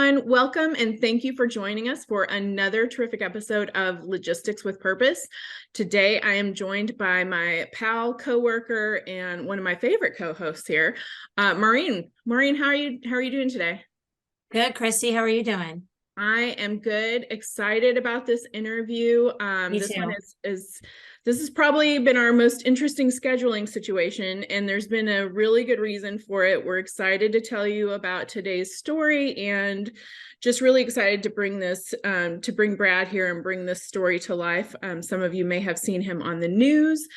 everyone. Welcome and thank you for joining us for another terrific episode of Logistics with Purpose. Today, I am joined by my pal, coworker, and one of my favorite co-hosts here, Maureen. Maureen, how are you doing today? Good, Kristi. How are you doing? I am good. Excited about this interview. Me This too. one this has probably been our most interesting scheduling situation, and there's been a really good reason for it. We're excited to tell you about today's story, and just really excited to bring Brad here and bring this story to life. Some of you may have seen him on the news,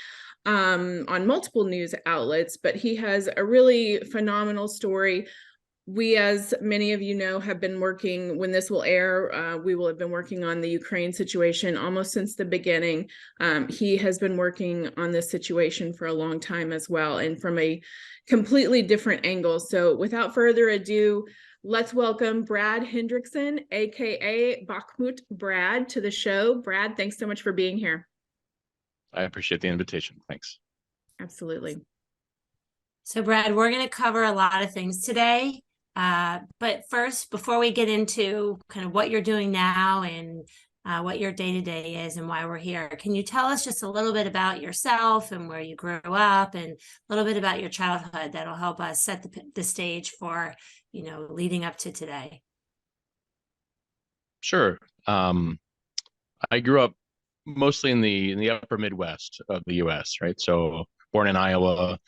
on multiple news outlets, but he has a really phenomenal story. We, as many of you know, have been working, when this will air, we will have been working on the Ukraine situation almost since the beginning. He has been working on this situation for a long time as well, and from a completely different angle. So without further ado, let's welcome Brad Hendrickson, a.k.a. Bakhmut Brad, to the show. Brad, thanks so much for being here. I appreciate the invitation. Thanks. Absolutely. So, Brad, we're going to cover a lot of things today. But first, before we get into kind of what you're doing now and what your day-to-day is and why we're here, can you tell us just a little bit about yourself and where you grew up and a little bit about your childhood that'll help us set the stage for, leading up to today? Sure. I grew up mostly in the upper Midwest of the U.S., right? So born in Iowa,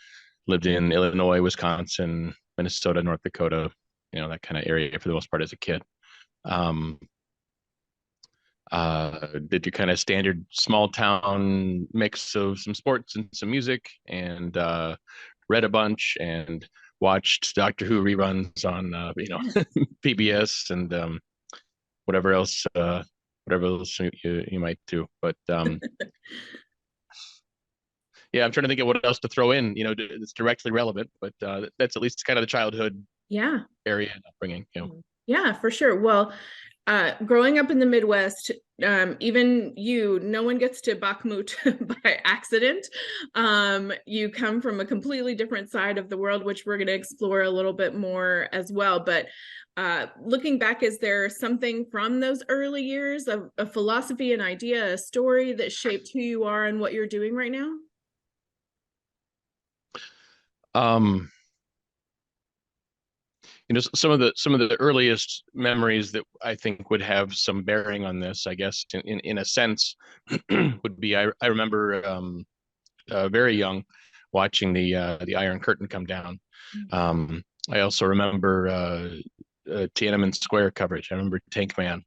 lived in Illinois, Wisconsin, Minnesota, North Dakota, that kind of area for the most part as a kid. Did your kind of standard small town mix of some sports and some music, and read a bunch and watched Doctor Who reruns on PBS and whatever else you might do. But yeah, I'm trying to think of what else to throw in, that's directly relevant, but that's at least kind of the childhood area and upbringing. Yeah, for sure. Well, growing up in the Midwest, even no one gets to Bakhmut by accident. You come from a completely different side of the world, which we're going to explore a little bit more as well. But looking back, is there something from those early years, a philosophy, an idea, a story that shaped who you are and what you're doing right now? Some of the earliest memories that I think would have some bearing on this, I guess, in a sense, would be I remember very young watching the Iron Curtain come down. I also remember Tiananmen Square coverage. I remember Tank Man,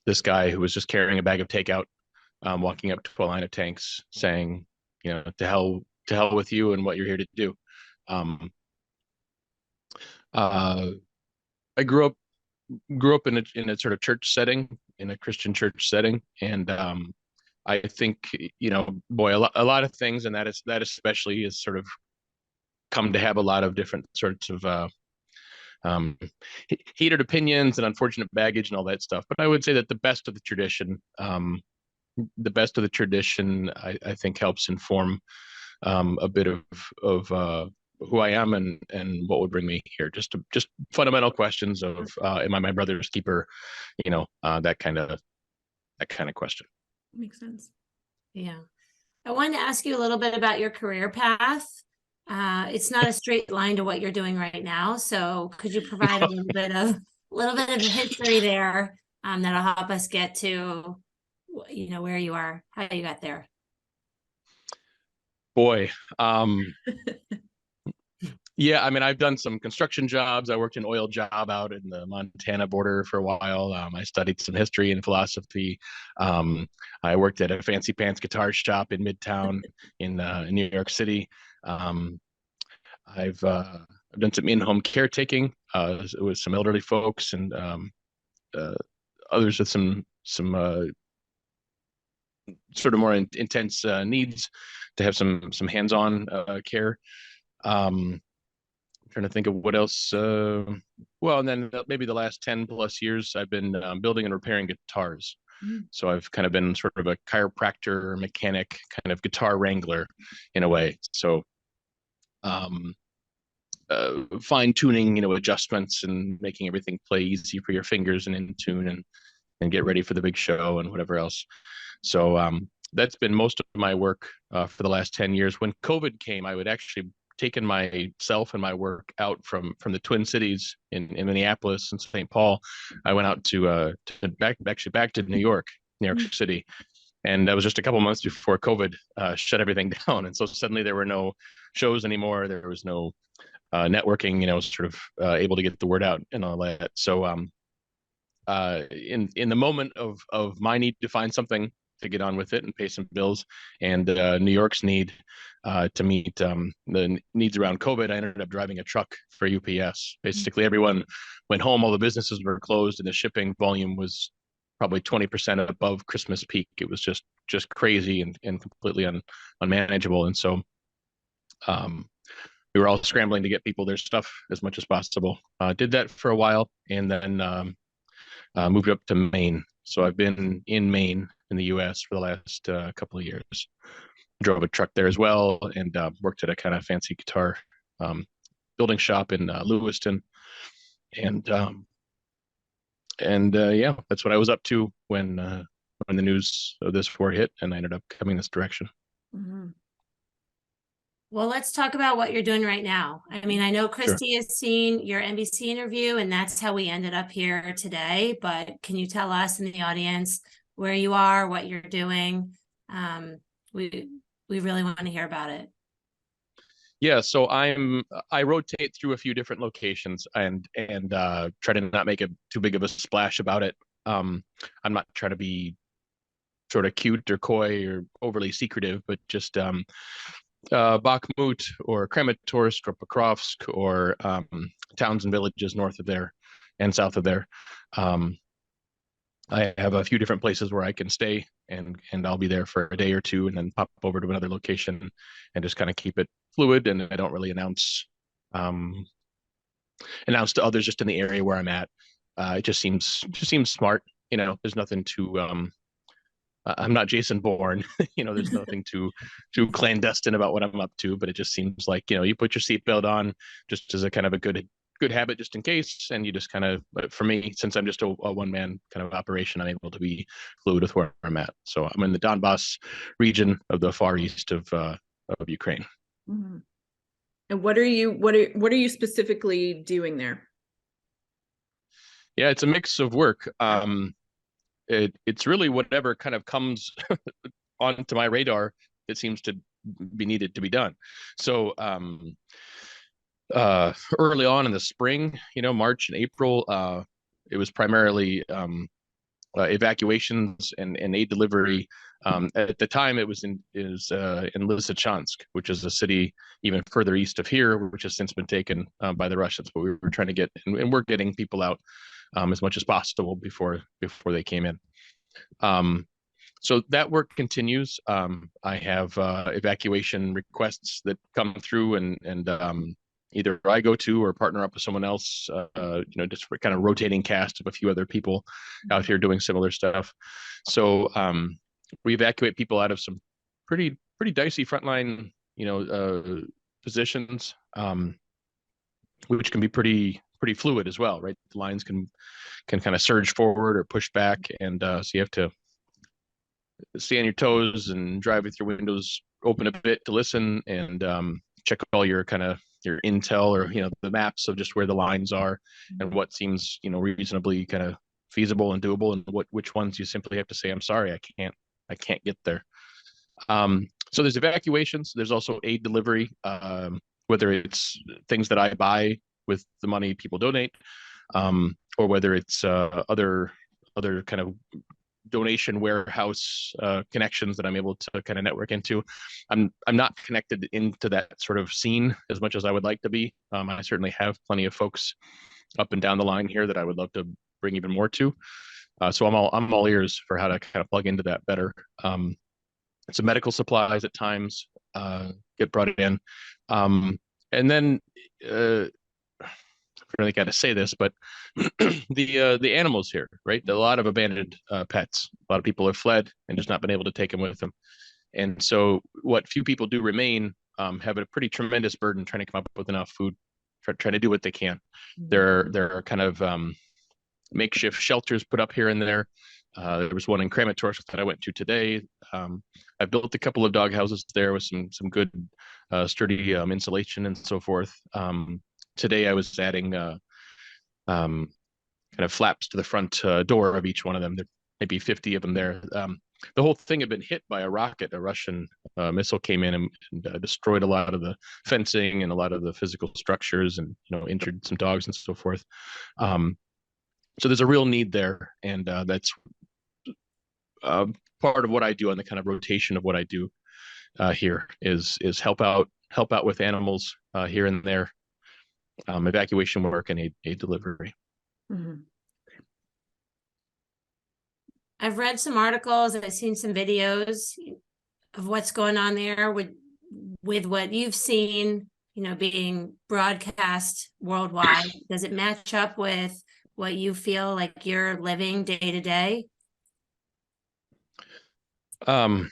this guy who was just carrying a bag of takeout, walking up to a line of tanks, saying, to hell with you and what you're here to do. I grew up in a sort of church setting, in a Christian church setting, and I think boy, a lot of things, and that especially is sort of come to have a lot of different sorts of heated opinions and unfortunate baggage and all that stuff. But I would say that the best of the tradition, I think helps inform a bit of who I am and what would bring me here. Just fundamental questions of am I my brother's keeper? That kind of question. Makes sense. Yeah. I wanted to ask you a little bit about your career path. It's not a straight line to what you're doing right now. So could you provide a little bit of history there that'll help us get to where you are, how you got there? Boy. Yeah, I mean, I've done some construction jobs. I worked an oil job out in the Montana border for a while. I studied some history and philosophy. I worked at a fancy pants guitar shop in Midtown in New York City. I've done some in-home caretaking with some elderly folks and others with some sort of more intense needs to have some hands-on care. Trying to think of what else. Well, and then maybe the last 10 plus years, I've been building and repairing guitars. So I've kind of been sort of a chiropractor, mechanic, kind of guitar wrangler in a way. So fine tuning, adjustments and making everything play easy for your fingers and in tune and get ready for the big show and whatever else. So that's been most of my work for the last 10 years. When COVID came, I would actually taken myself and my work out from the Twin Cities in Minneapolis and St. Paul. I went out to back to New York City. And that was just a couple months before COVID shut everything down. And so suddenly there were no shows anymore. There was no networking, sort of able to get the word out and all that. So in the moment of my need to find something to get on with it and pay some bills, and New York's need to meet the needs around COVID, I ended up driving a truck for UPS. Basically, everyone went home, all the businesses were closed, and the shipping volume was probably 20% above Christmas peak. It was just crazy and completely unmanageable. And so we were all scrambling to get people their stuff as much as possible. Did that for a while, and then moved up to Maine. So I've been in Maine in the US for the last couple of years. Drove a truck there as well, and worked at a kind of fancy guitar building shop in Lewiston. And yeah, that's what I was up to when the news of this war hit, and I ended up coming this direction. Mm-hmm. Well, let's talk about what you're doing right now. I mean, I know Kristi has seen your NBC interview, and that's how we ended up here today. But can you tell us in the audience where you are, what you're doing? We really want to hear about it. Yeah, so I rotate through a few different locations and try to not make too big of a splash about it. I'm not trying to be sort of cute or coy or overly secretive, but just Bakhmut or Kramatorsk or Pokrovsk or towns and villages north of there and south of there. I have a few different places where I can stay, and I'll be there for a day or two and then pop over to another location and just kind of keep it fluid. And I don't really announce to others just in the area where I'm at. It just seems smart. There's nothing to I'm not Jason Bourne. There's nothing too clandestine about what I'm up to, but it just seems like, you put your seatbelt on just as a kind of a good habit just in case, and you just kind of, but for me, since I'm just a one-man kind of operation, I'm able to be fluid with where I'm at. So I'm in the Donbas region of the far east of Ukraine. Mm-hmm. And what are you specifically doing there? Yeah, it's a mix of work. It's really whatever kind of comes onto my radar that seems to be needed to be done. So early on in the spring, March and April, it was primarily evacuations and aid delivery. At the time, it was in Lysychansk, which is a city even further east of here, which has since been taken by the Russians. But we were trying to get, and we're getting people out as much as possible before they came in. So that work continues. I have evacuation requests that come through, and either I go to or partner up with someone else, just for kind of rotating cast of a few other people out here doing similar stuff. So we evacuate people out of some pretty dicey frontline, positions, which can be pretty fluid as well, right? The lines can kind of surge forward or push back, and so you have to stay on your toes and drive with your windows open a bit to listen and check all your your intel or the maps of just where the lines are and what seems reasonably kind of feasible and doable, and which ones you simply have to say, I'm sorry, I can't get there. So there's evacuations. There's also aid delivery, whether it's things that I buy with the money people donate, or whether it's other kind of donation warehouse connections that I'm able to kind of network into. I'm not connected into that sort of scene as much as I would like to be. I certainly have plenty of folks up and down the line here that I would love to bring even more to. So I'm all ears for how to kind of plug into that better. So medical supplies at times get brought in, and then I really got to say this, but the animals here, right? A lot of abandoned pets. A lot of people have fled and just not been able to take them with them. And so what few people do remain have a pretty tremendous burden trying to come up with enough food trying to do what they can. There are kind of makeshift shelters put up here and there. There was one in Kramatorsk that I went to today. I built a couple of dog houses there with some good sturdy insulation and so forth. Today I was adding kind of flaps to the front door of each one of them. There may be 50 of them there. The whole thing had been hit by a rocket. A Russian missile came in and destroyed a lot of the fencing and a lot of the physical structures, and injured some dogs and so forth. So there's a real need there, and that's part of what I do on the kind of rotation of what I do here is help out with animals here and there, evacuation work and aid delivery. Mm-hmm. I've read some articles, I've seen some videos of what's going on there with what you've seen, being broadcast worldwide. Does it match up with what you feel like you're living day to day? I'll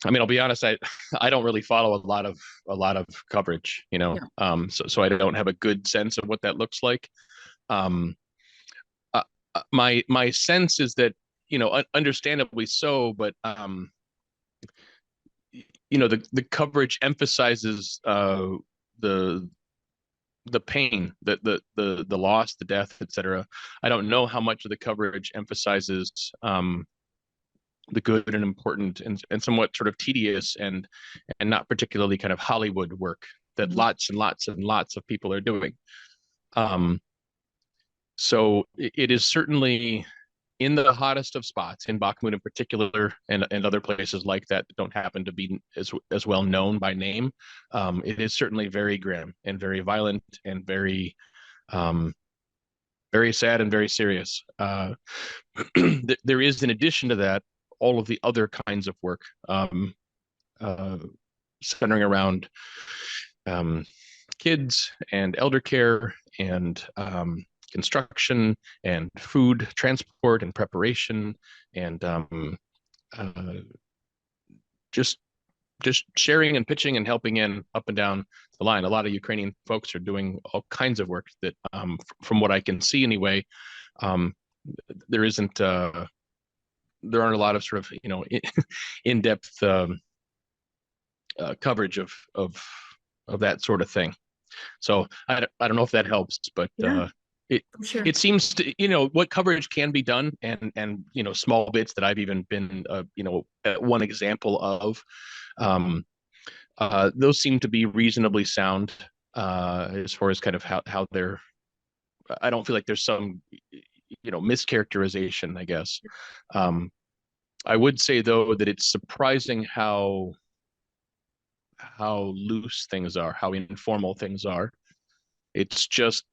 be honest, I don't really follow a lot of coverage, Yeah. So I don't have a good sense of what that looks like. My sense is that, understandably so, but the coverage emphasizes the pain, the loss, the death, etc. I don't know how much of the coverage emphasizes the good and important and somewhat sort of tedious and not particularly kind of Hollywood work that lots and lots and lots of people are doing. So it is certainly in the hottest of spots, in Bakhmut in particular, and other places like that don't happen to be as well known by name. It is certainly very grim and very violent and very very sad and very serious. There is, in addition to that, all of the other kinds of work centering around kids and elder care and construction and food transport and preparation and just sharing and pitching and helping in up and down the line. A lot of Ukrainian folks are doing all kinds of work that, from what I can see anyway, there aren't a lot of sort of in-depth coverage of that sort of thing. So I don't know if that helps, but Yeah. Sure. it seems to, what coverage can be done, and small bits that I've even been one example of, those seem to be reasonably sound as far as kind of how they're. I don't feel like there's some mischaracterization, I guess. I would say though that it's surprising how loose things are, how informal things are. It's just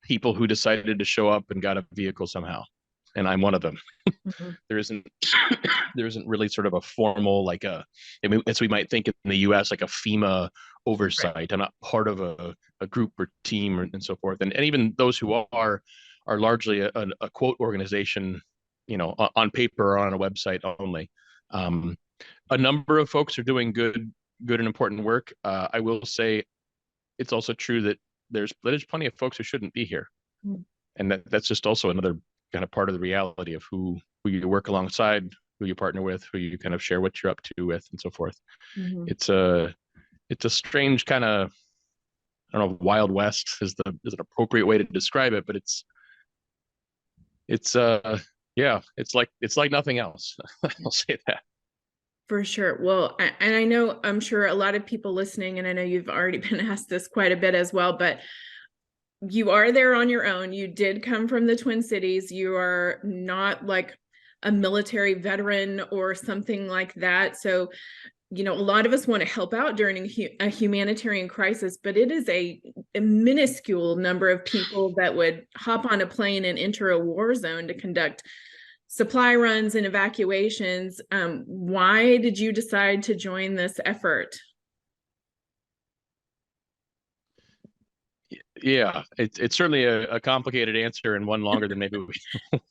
people who decided to show up and got a vehicle somehow, and I'm one of them. There isn't really sort of a formal, as we might think in the US, like a FEMA oversight. Right. I'm not part of a group or team and so forth. And even those who are largely a quote organization, on paper or on a website only. A number of folks are doing good and important work. I will say it's also true that there's plenty of folks who shouldn't be here. And that's just also another kind of part of the reality of who you work alongside, who you partner with, who you kind of share what you're up to with, and so forth. It's a strange kind of, I don't know, Wild West is an appropriate way to describe it, but it's like nothing else. I'll say that. For sure. Well, and I know, I'm sure a lot of people listening, and I know you've already been asked this quite a bit as well, but you are there on your own. You did come from the Twin Cities. You are not like a military veteran or something like that. So, a lot of us want to help out during a humanitarian crisis, but it is a minuscule number of people that would hop on a plane and enter a war zone to conduct supply runs and evacuations. Why did you decide to join this effort? Yeah, it's certainly a complicated answer, and one longer than maybe we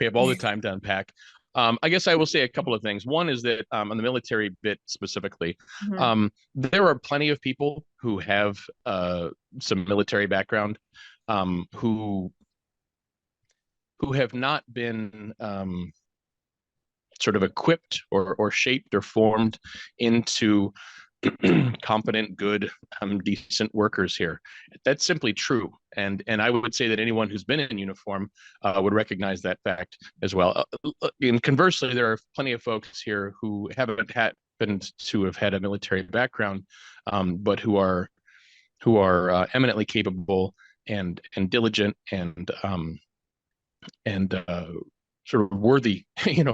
have all the time to unpack. I guess I will say a couple of things. One is that on the military bit specifically, Mhm. there are plenty of people who have some military background, who have not been sort of equipped or shaped or formed into competent, good, decent workers here. That's simply true, and I would say that anyone who's been in uniform would recognize that fact as well. And conversely, there are plenty of folks here who haven't happened to have had a military background, but who are eminently capable and diligent and sort of worthy,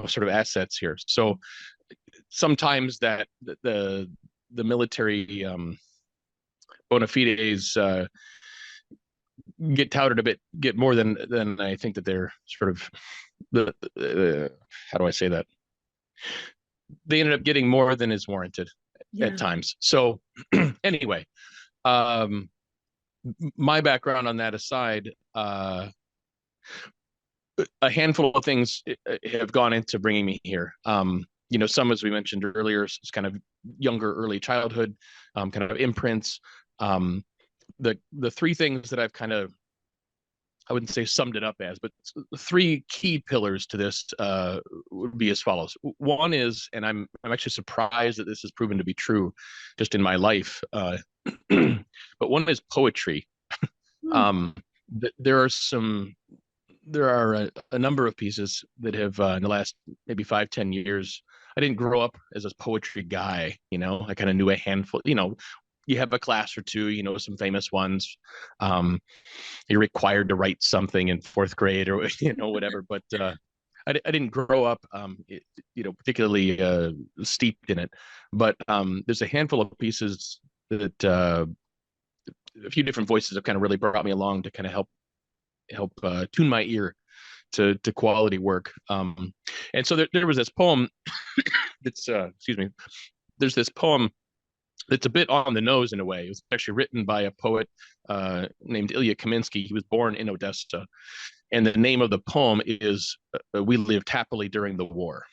sort of assets here. So sometimes that the military bona fides get touted a bit, get more than I think that they're sort of how do I say that? They ended up getting more than is warranted at times. So anyway, my background on that aside, a handful of things have gone into bringing me here. Some, as we mentioned earlier, is kind of younger, early childhood, kind of imprints. The three things that I've kind of, I wouldn't say summed it up as, but three key pillars to this would be as follows. One is, and I'm actually surprised that this has proven to be true, just in my life. But one is poetry. There are a number of pieces that have in the last maybe 5-10 years. I didn't grow up as a poetry guy. I kind of knew a handful. You have a class or two, some famous ones. You're required to write something in fourth grade or whatever, but I didn't grow up particularly steeped in it. But there's a handful of pieces that a few different voices have kind of really brought me along to kind of help tune my ear to quality work. And so there was this poem that's excuse me. There's this poem that's a bit on the nose in a way. It was actually written by a poet named Ilya Kaminsky. He was born in Odessa, and the name of the poem is "We Lived Happily During the War."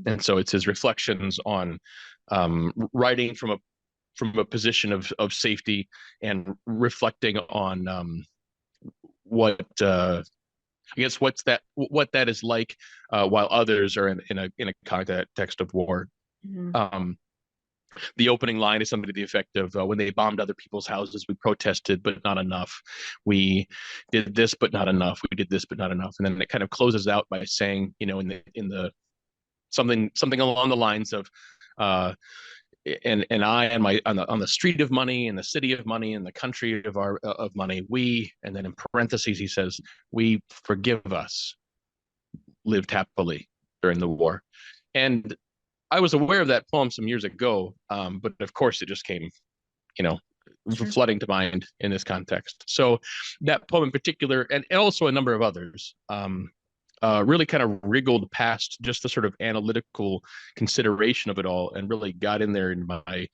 And so it's his reflections on writing from a position of safety and reflecting on what I guess what that is like while others are in a context of war. The opening line is something to the effect of, when they bombed other people's houses, we protested, but not enough. We did this, but not enough. We did this, but not enough. And then it kind of closes out by saying, in the something along the lines of, and I and my on the street of money, in the city of money, in the country of money, we, and then in parentheses he says, we, forgive us, lived happily during the war. And I was aware of that poem some years ago, but of course it just came, flooding to mind in this context. So that poem in particular, and also a number of others, really kind of wriggled past just the sort of analytical consideration of it all and really got in there in my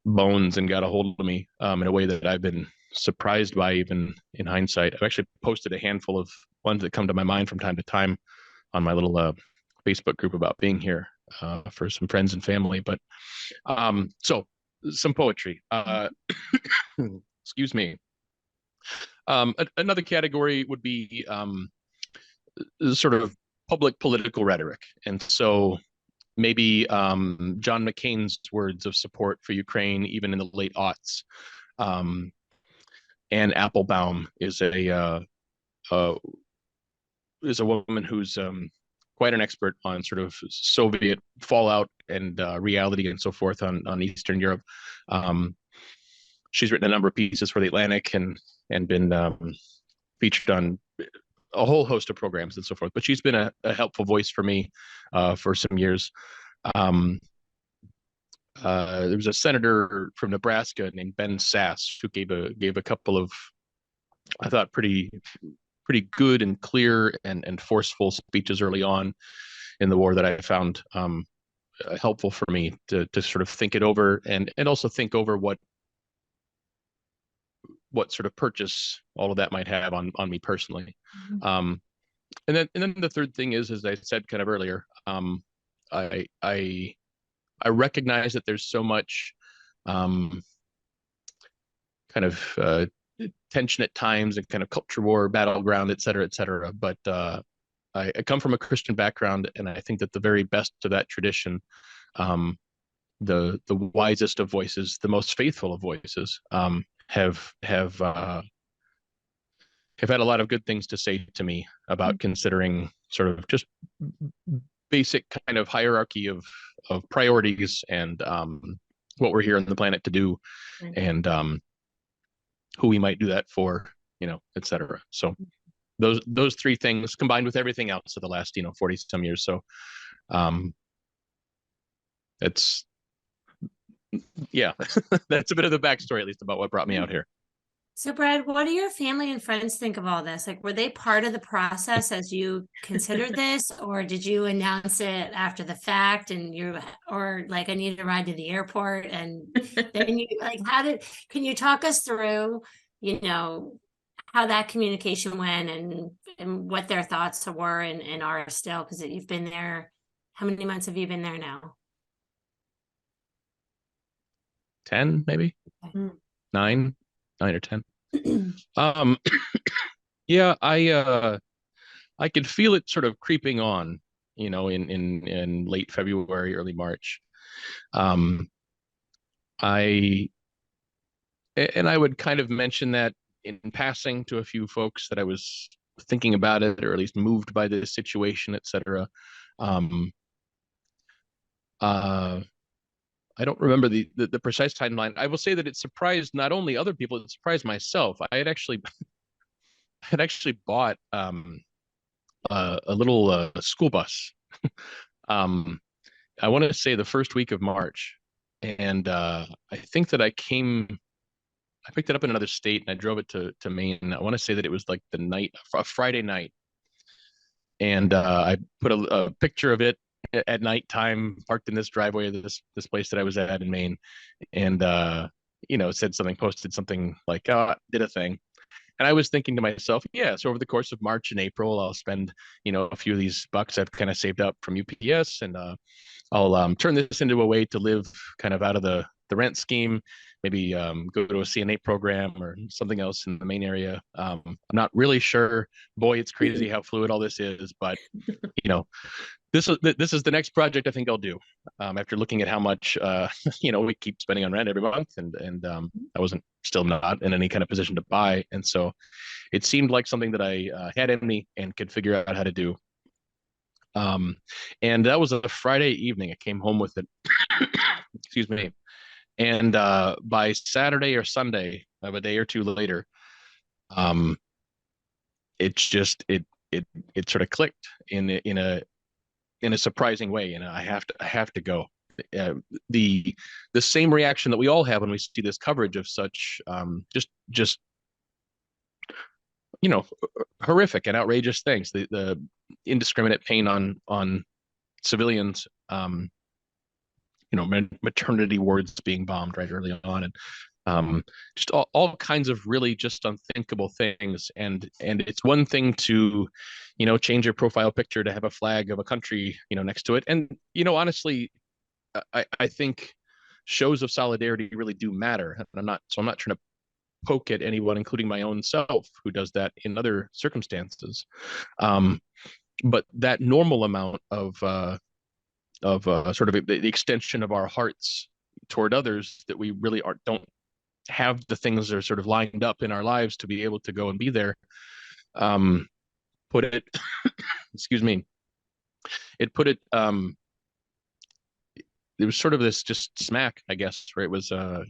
bones and got a hold of me in a way that I've been surprised by, even in hindsight. I've actually posted a handful of ones that come to my mind from time to time on my little Facebook group about being here for some friends and family. But so some poetry. Excuse me. Another category would be sort of public political rhetoric. And so maybe John McCain's words of support for Ukraine, even in the late aughts. Anne Applebaum is a woman who's quite an expert on sort of Soviet fallout and reality and so forth on Eastern Europe. She's written a number of pieces for the Atlantic and been featured on a whole host of programs and so forth. But she's been a helpful voice for me for some years. There was a senator from Nebraska named Ben Sass who gave a couple of, I thought, pretty good and clear and forceful speeches early on in the war that I found helpful for me to sort of think it over and also think over what sort of purchase all of that might have on me personally. and then the third thing is, as I said kind of earlier, I recognize that there's so much kind of tension at times and kind of culture war, battleground, et cetera, et cetera. But I come from a Christian background, and I think that the very best of that tradition, the wisest of voices, the most faithful of voices, have had a lot of good things to say to me about considering sort of just basic kind of hierarchy of priorities and what we're here on the planet to do, and who we might do that for, et cetera. So those three things combined with everything else of the last 40 some years. So it's that's a bit of the backstory, at least, about what brought me out here. So Brad, what do your family and friends think of all this? Like, were they part of the process as you considered this, or did you announce it after the fact and or like, I need to ride to the airport, and then you like, can you talk us through, how that communication went and what their thoughts were and are still, because you've been there, how many months have you been there now? 10, maybe. 9 or 10. Yeah, I could feel it sort of creeping on, in late February, early March. I would kind of mention that in passing to a few folks that I was thinking about it, or at least moved by this situation, et cetera. I don't remember the precise timeline. I will say that it surprised not only other people, it surprised myself. I had actually bought a little school bus. I want to say the first week of March, and I think that I picked it up in another state and I drove it to Maine. I want to say that it was like a Friday night, and I put a picture of it at nighttime, parked in this driveway of this place that I was at in Maine, and posted something like, "Oh, did a thing." And I was thinking to myself, yeah, so over the course of March and April, I'll spend, a few of these bucks I've kind of saved up from UPS, and I'll turn this into a way to live kind of out of the rent scheme, maybe go to a CNA program or something else in the Maine area. I'm not really sure. Boy, it's crazy how fluid all this is, but this is the next project I think I'll do, after looking at how much we keep spending on rent every month, and I wasn't still not in any kind of position to buy, and so it seemed like something that I had in me and could figure out how to do. And that was a Friday evening. I came home with it. Excuse me. And by Saturday or Sunday of a day or two later, it sort of clicked in a surprising way, and I have to go. The same reaction that we all have when we see this coverage of such just horrific and outrageous things, the indiscriminate pain on civilians, maternity wards being bombed right early on, and just all kinds of really just unthinkable things. And it's one thing to change your profile picture to have a flag of a country next to it, and honestly, I think shows of solidarity really do matter. And I'm not trying to poke at anyone, including my own self, who does that in other circumstances, but that normal amount of sort of the extension of our hearts toward others, that we really don't have the things that are sort of lined up in our lives to be able to go and be there, put it excuse me, it was sort of this just smack, I guess, where it was sort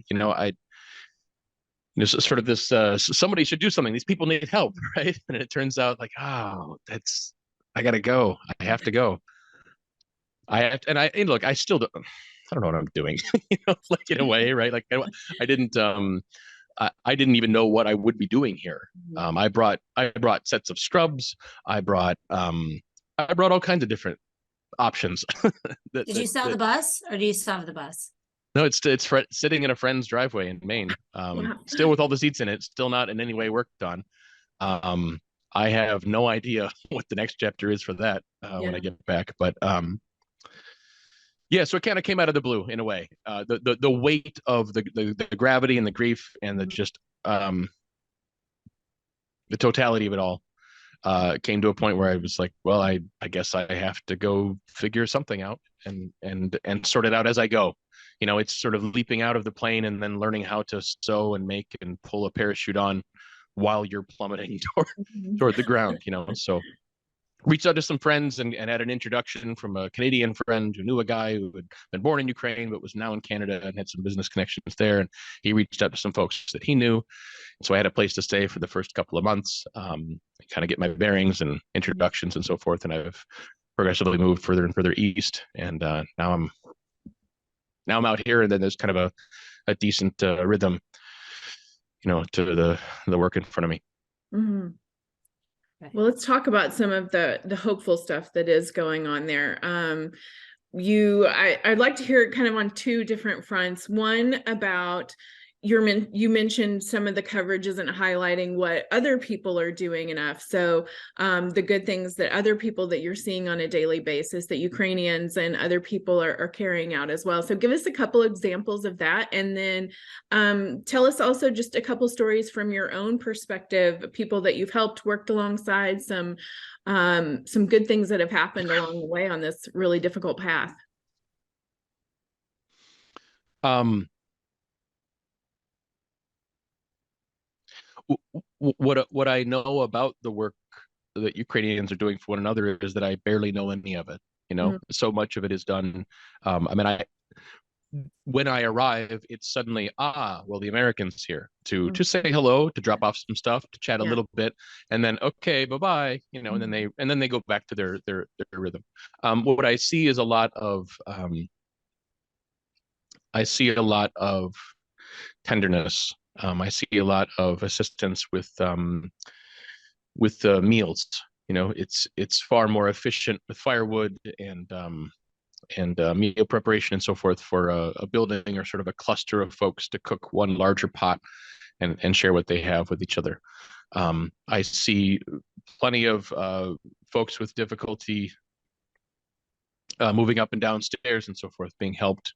of this somebody should do something, these people need help, right? And it turns out like, I gotta go, I have to go. Look, I still don't know what I'm doing, like, in a way, right? Like I didn't even know what I would be doing here. I brought sets of scrubs. I brought all kinds of different options. Did you sell the bus, or do you still have the bus? No, it's sitting in a friend's driveway in Maine. Wow. Still with all the seats in it, still not in any way worked on. I have no idea what the next chapter is for that when I get back. But yeah, so it kind of came out of the blue in a way. The weight of the gravity and the grief and the just the totality of it all came to a point where I was like, well, I guess I have to go figure something out and sort it out as I go. You know, it's sort of leaping out of the plane and then learning how to sew and make and pull a parachute on while you're plummeting toward the ground, you know. So reached out to some friends and had an introduction from a Canadian friend who knew a guy who had been born in Ukraine but was now in Canada and had some business connections there. And he reached out to some folks that he knew. So I had a place to stay for the first couple of months, kind of get my bearings and introductions and so forth. And I've progressively moved further and further east. And now I'm out here, and then there's kind of a decent rhythm, you know, to the work in front of me. Mm-hmm. Well, let's talk about some of the hopeful stuff that is going on there. I'd like to hear it kind of on two different fronts. One about you mentioned some of the coverage isn't highlighting what other people are doing enough. So the good things that other people that you're seeing on a daily basis that Ukrainians and other people are carrying out as well. So give us a couple examples of that. And then tell us also just a couple stories from your own perspective, people that you've helped, worked alongside, some good things that have happened along the way on this really difficult path. What I know about the work that Ukrainians are doing for one another is that I barely know any of it. You know, so much of it is done. I mean, when I arrive, it's suddenly, well, the Americans here to say hello, to drop off some stuff, to chat a little bit, and then okay, bye-bye, you know, and then they go back to their rhythm. What I see is a lot of tenderness. I see a lot of assistance with meals. You know, it's far more efficient with firewood and meal preparation and so forth for a building or sort of a cluster of folks to cook one larger pot and share what they have with each other. I see plenty of folks with difficulty moving up and down stairs and so forth being helped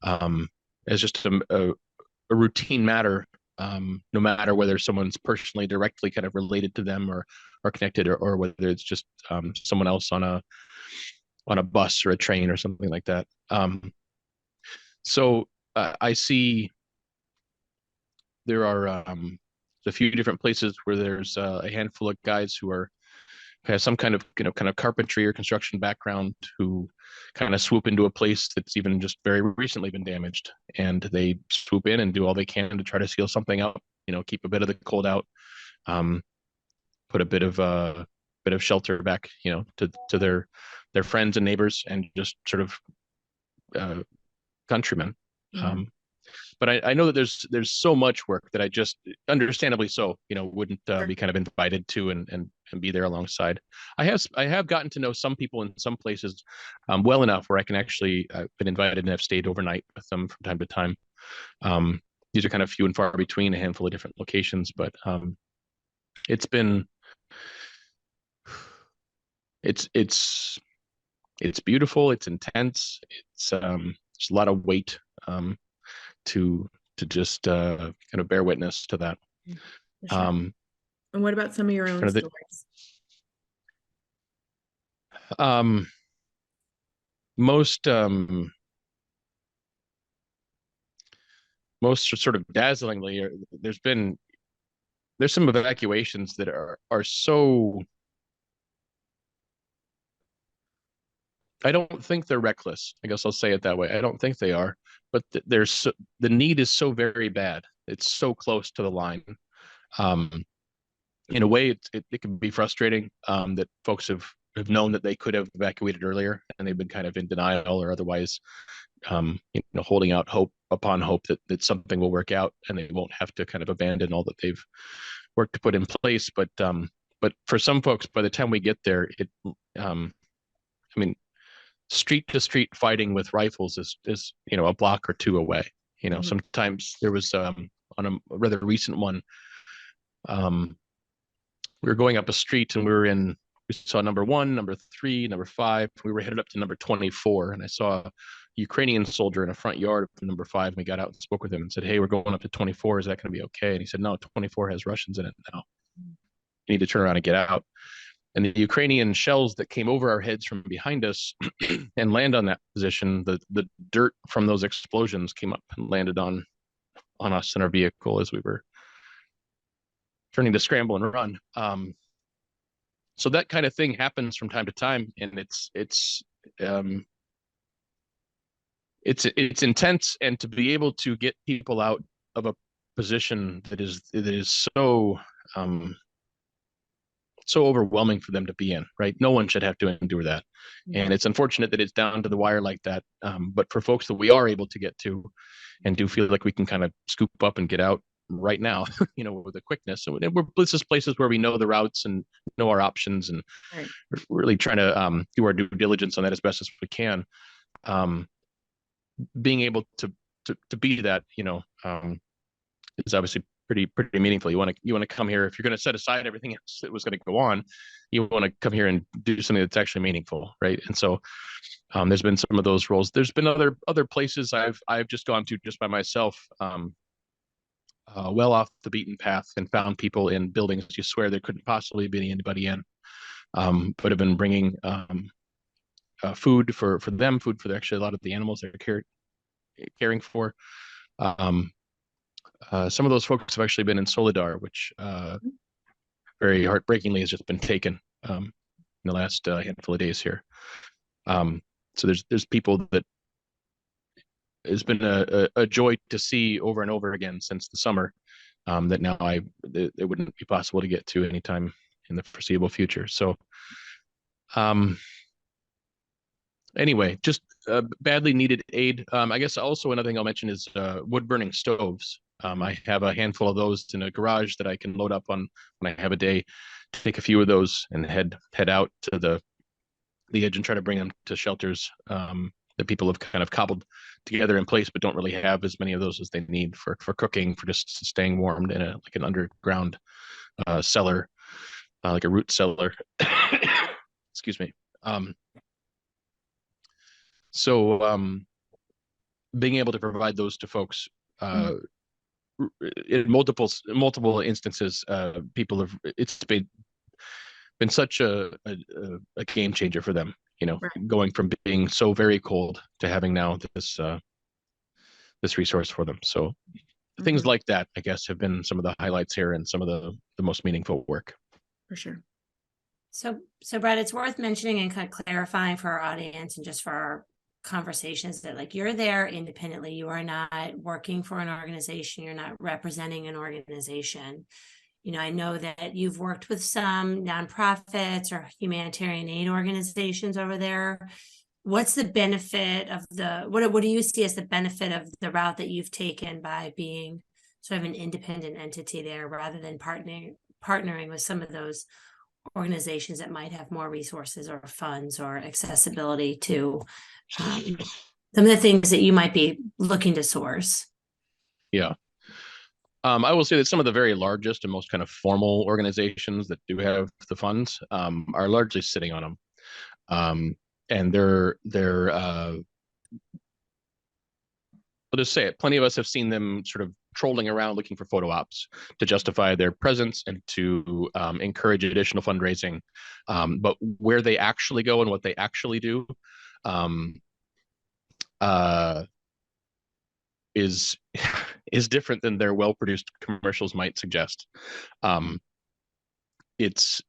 as just a routine matter, no matter whether someone's personally directly kind of related to them or connected or whether it's just someone else on a bus or a train or something like that. So I see there are a few different places where there's a handful of guys who have some kind of carpentry or construction background who kind of swoop into a place that's even just very recently been damaged, and they swoop in and do all they can to try to seal something up, you know, keep a bit of the cold out, put a bit of shelter back, you know, to their friends and neighbors and just sort of countrymen. But I know that there's so much work that I just, understandably so, you know, wouldn't be kind of invited to and be there alongside. I have gotten to know some people in some places well enough where I can actually, I've been invited and have stayed overnight with them from time to time. These are kind of few and far between, a handful of different locations, but it's beautiful, it's intense, it's a lot of weight to just kind of bear witness to that. Sure. And what about some of your own stories? Most sort of dazzlingly, there's some evacuations that are so, I don't think they're reckless. I guess I'll say it that way. I don't think they are, but the need is so very bad. It's so close to the line. In a way, it can be frustrating that folks have known that they could have evacuated earlier, and they've been kind of in denial or otherwise, holding out hope upon hope that something will work out and they won't have to kind of abandon all that they've worked to put in place. But for some folks, by the time we get there, I mean, street to street fighting with rifles is a block or two away. Sometimes there was on a rather recent one, we were going up a street and we saw number 1, number 3, number 5. We were headed up to number 24, and I saw a Ukrainian soldier in a front yard of number 5. And we got out and spoke with him and said, "Hey, we're going up to 24. Is that going to be okay?" And he said, "No, 24 has Russians in it now. You need to turn around and get out." And the Ukrainian shells that came over our heads from behind us and land on that position, the dirt from those explosions came up and landed on us in our vehicle as we were turning to scramble and run. So that kind of thing happens from time to time, and it's intense. And to be able to get people out of a position that is so so overwhelming for them to be in, right? No one should have to endure that. And it's unfortunate that it's down to the wire like that. But for folks that we are able to get to and do feel like we can kind of scoop up and get out right now, with a quickness. And this is places where we know the routes and know our options, and we're really trying to do our due diligence on that as best as we can. Being able to be that, is obviously pretty meaningful. You want to come here, if you're going to set aside everything else that was going to go on, you want to come here and do something that's actually meaningful, right? And so there's been some of those roles. There's been other places I've just gone to just by myself, well off the beaten path, and found people in buildings you swear there couldn't possibly be anybody in, but have been bringing food for them, food for actually a lot of the animals they're caring for. Some of those folks have actually been in Solidar, which very heartbreakingly has just been taken in the last handful of days here. So there's people that has been a joy to see over and over again since the summer, that now it wouldn't be possible to get to anytime in the foreseeable future. So anyway, just badly needed aid. I guess also another thing I'll mention is wood burning stoves. I have a handful of those in a garage that I can load up on when I have a day, take a few of those and head out to the edge and try to bring them to shelters that people have kind of cobbled together in place, but don't really have as many of those as they need for cooking, for just staying warmed in like an underground cellar, like a root cellar. Excuse me. So being able to provide those to folks in multiple instances, people have, it's been such a game changer for them, going from being so very cold to having now this resource for them. So things like that, I guess, have been some of the highlights here and some of the most meaningful work. For sure. So Brad, it's worth mentioning and kind of clarifying for our audience and just for our conversations that, like, you're there independently. You are not working for an organization. You're not representing an organization. I know that you've worked with some nonprofits or humanitarian aid organizations over there. What's the benefit of what do you see as the benefit of the route that you've taken by being sort of an independent entity there, rather than partnering with some of those organizations that might have more resources or funds or accessibility to some of the things that you might be looking to source? Yeah. I will say that some of the very largest and most kind of formal organizations that do have the funds are largely sitting on them. And they're I'll just say it, plenty of us have seen them sort of trolling around looking for photo ops to justify their presence and to encourage additional fundraising. But where they actually go and what they actually do is different than their well-produced commercials might suggest. It's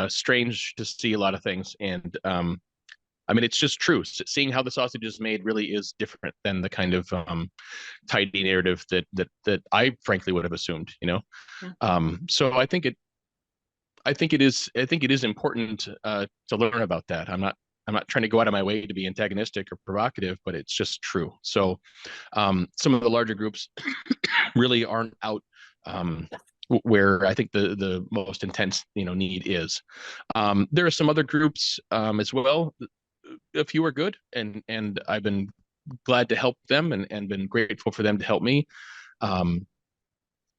strange to see a lot of things, and I mean, it's just true. Seeing how the sausage is made really is different than the kind of tidy narrative that I frankly would have assumed. So I think it is important to learn about that. I'm not trying to go out of my way to be antagonistic or provocative, but it's just true. So some of the larger groups really aren't out where I think the most intense need is. There are some other groups as well. A few are good, and I've been glad to help them and been grateful for them to help me.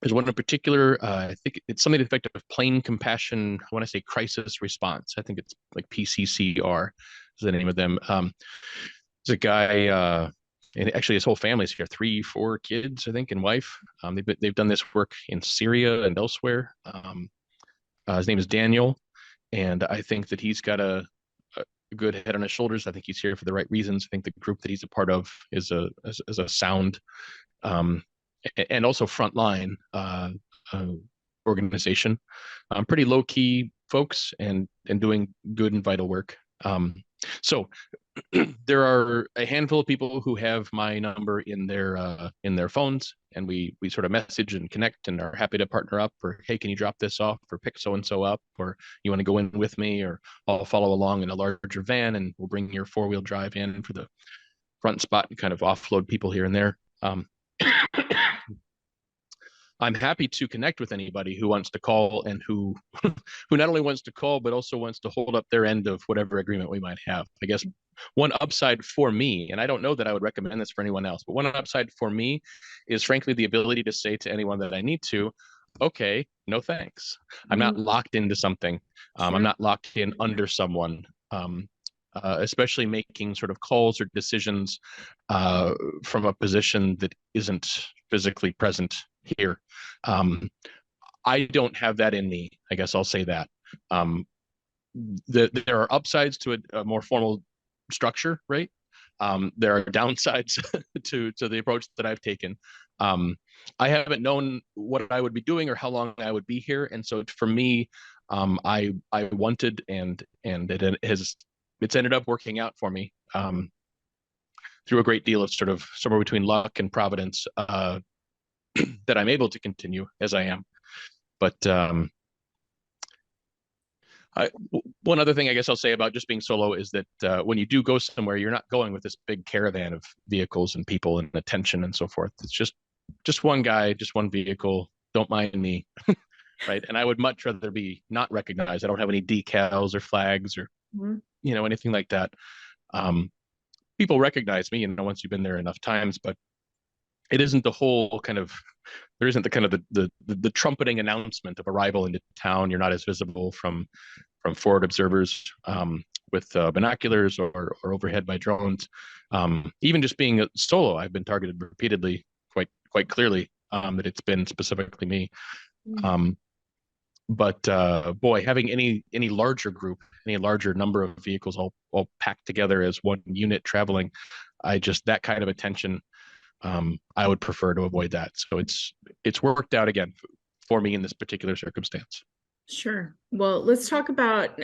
There's one in particular, I think it's something to the effect of plain compassion. I want to say crisis response. I think it's like PCCR is the name of them. There's a guy, and actually his whole family's here, 3, 4 kids, I think, and wife. They've done this work in Syria and elsewhere. His name is Daniel, and I think that he's got a good head on his shoulders. I think he's here for the right reasons. I think the group that he's a part of is a sound, and also frontline organization. Pretty low key folks and doing good and vital work. So there are a handful of people who have my number in their phones, and we sort of message and connect and are happy to partner up, or hey, can you drop this off, or pick so and so up, or you want to go in with me, or I'll follow along in a larger van and we'll bring your 4-wheel drive in for the front spot and kind of offload people here and there. I'm happy to connect with anybody who wants to call and who not only wants to call, but also wants to hold up their end of whatever agreement we might have. I guess one upside for me, and I don't know that I would recommend this for anyone else, but one upside for me is frankly the ability to say to anyone that I need to, okay, no thanks. I'm not locked into something. I'm not locked in under someone. Especially making sort of calls or decisions from a position that isn't physically present here. I don't have that in me. I guess I'll say that. There are upsides to a more formal structure, right? There are downsides to the approach that I've taken. I haven't known what I would be doing or how long I would be here, and so for me, I wanted and it's ended up working out for me through a great deal of sort of somewhere between luck and providence that I'm able to continue as I am. But one other thing I guess I'll say about just being solo is that when you do go somewhere, you're not going with this big caravan of vehicles and people and attention and so forth. It's just one guy, just one vehicle. Don't mind me, right? And I would much rather be not recognized. I don't have any decals or flags or anything like that. People recognize me, once you've been there enough times, but it isn't the whole kind of, there isn't the kind of the trumpeting announcement of arrival into town. You're not as visible from forward observers with binoculars or overhead by drones. Even just being a solo, I've been targeted repeatedly, quite clearly, that it's been specifically me. But boy, having any larger group, any larger number of vehicles all packed together as one unit traveling, that kind of attention, I would prefer to avoid that. So it's worked out again for me in this particular circumstance. Sure. Well, let's talk about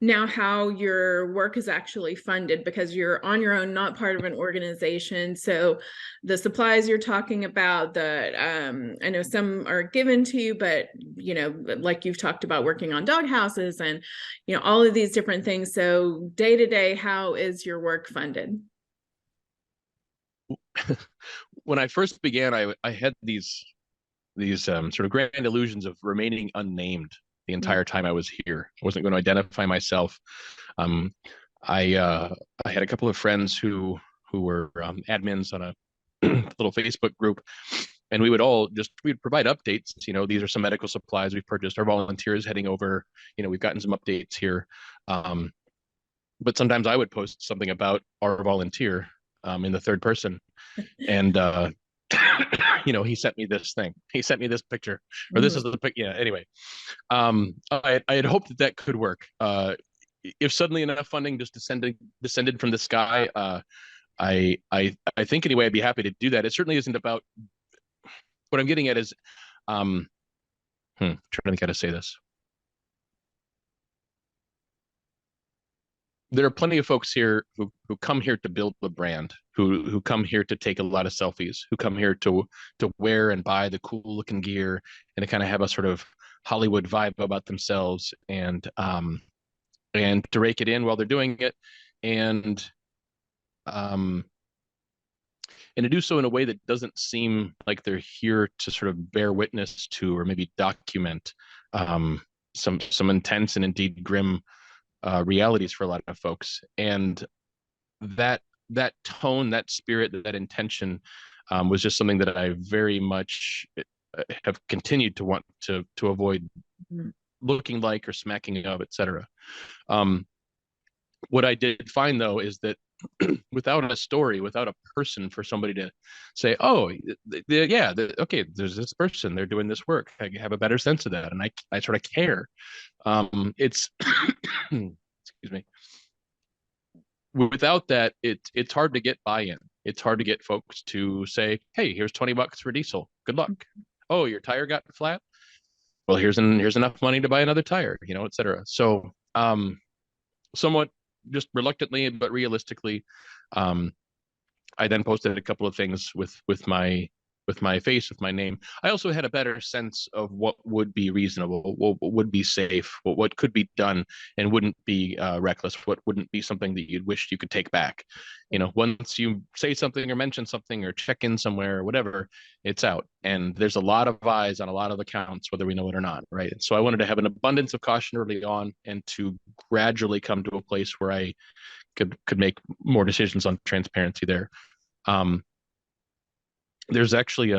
now how your work is actually funded, because you're on your own, not part of an organization. So the supplies you're talking about, I know some are given to you, but like you've talked about working on dog houses and all of these different things. So day to day, how is your work funded? When I first began, I had these sort of grand illusions of remaining unnamed the entire time I was here. I wasn't going to identify myself. I had a couple of friends who were admins on a little Facebook group, and we'd provide updates. These are some medical supplies we've purchased. Our volunteers heading over. We've gotten some updates here. But sometimes I would post something about our volunteer in the third person, and he sent me this thing. He sent me this picture, or this is the pic. Yeah. Anyway, I had hoped that could work. If suddenly enough funding just descended from the sky, I think anyway, I'd be happy to do that. It certainly isn't about what I'm getting at is, trying to think how to say this. There are plenty of folks here who come here to build the brand, who come here to take a lot of selfies, who come here to wear and buy the cool looking gear and to kind of have a sort of Hollywood vibe about themselves, and to rake it in while they're doing it, and to do so in a way that doesn't seem like they're here to sort of bear witness to or maybe document some intense and indeed grim realities for a lot of folks. And that tone, that spirit, that intention was just something that I very much have continued to want to avoid Mhm. looking like or smacking of, etc. What I did find though is that without a story, without a person for somebody to say, "Oh, okay, there's this person, they're doing this work," I have a better sense of that, and I sort of care. It's excuse me. Without that, it's hard to get buy-in. It's hard to get folks to say, "Hey, here's $20 for diesel. Good luck." Oh, your tire got flat. Well, here's enough money to buy another tire, et cetera. So, somewhat just reluctantly but realistically, I then posted a couple of things with my face, with my name. I also had a better sense of what would be reasonable, what would be safe, what could be done and wouldn't be reckless, what wouldn't be something that you'd wish you could take back. Once you say something or mention something or check in somewhere or whatever, it's out. And there's a lot of eyes on a lot of accounts, whether we know it or not, right? And so I wanted to have an abundance of caution early on and to gradually come to a place where I could make more decisions on transparency there. There's actually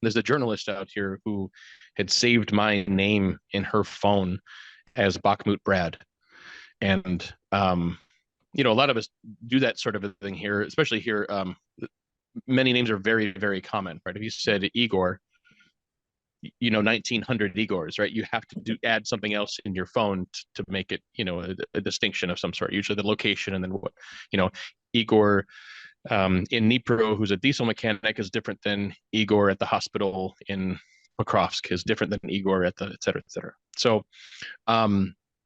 there's a journalist out here who had saved my name in her phone as Bakhmut Brad. And a lot of us do that sort of a thing here, especially here. Many names are very, very common, right? If you said Igor, 1900 Igors, right? You have to add something else in your phone to make it, a distinction of some sort, usually the location, and then what, Igor in Dnipro, who's a diesel mechanic, is different than Igor at the hospital in Pokrovsk, is different than Igor at the et cetera, et cetera. So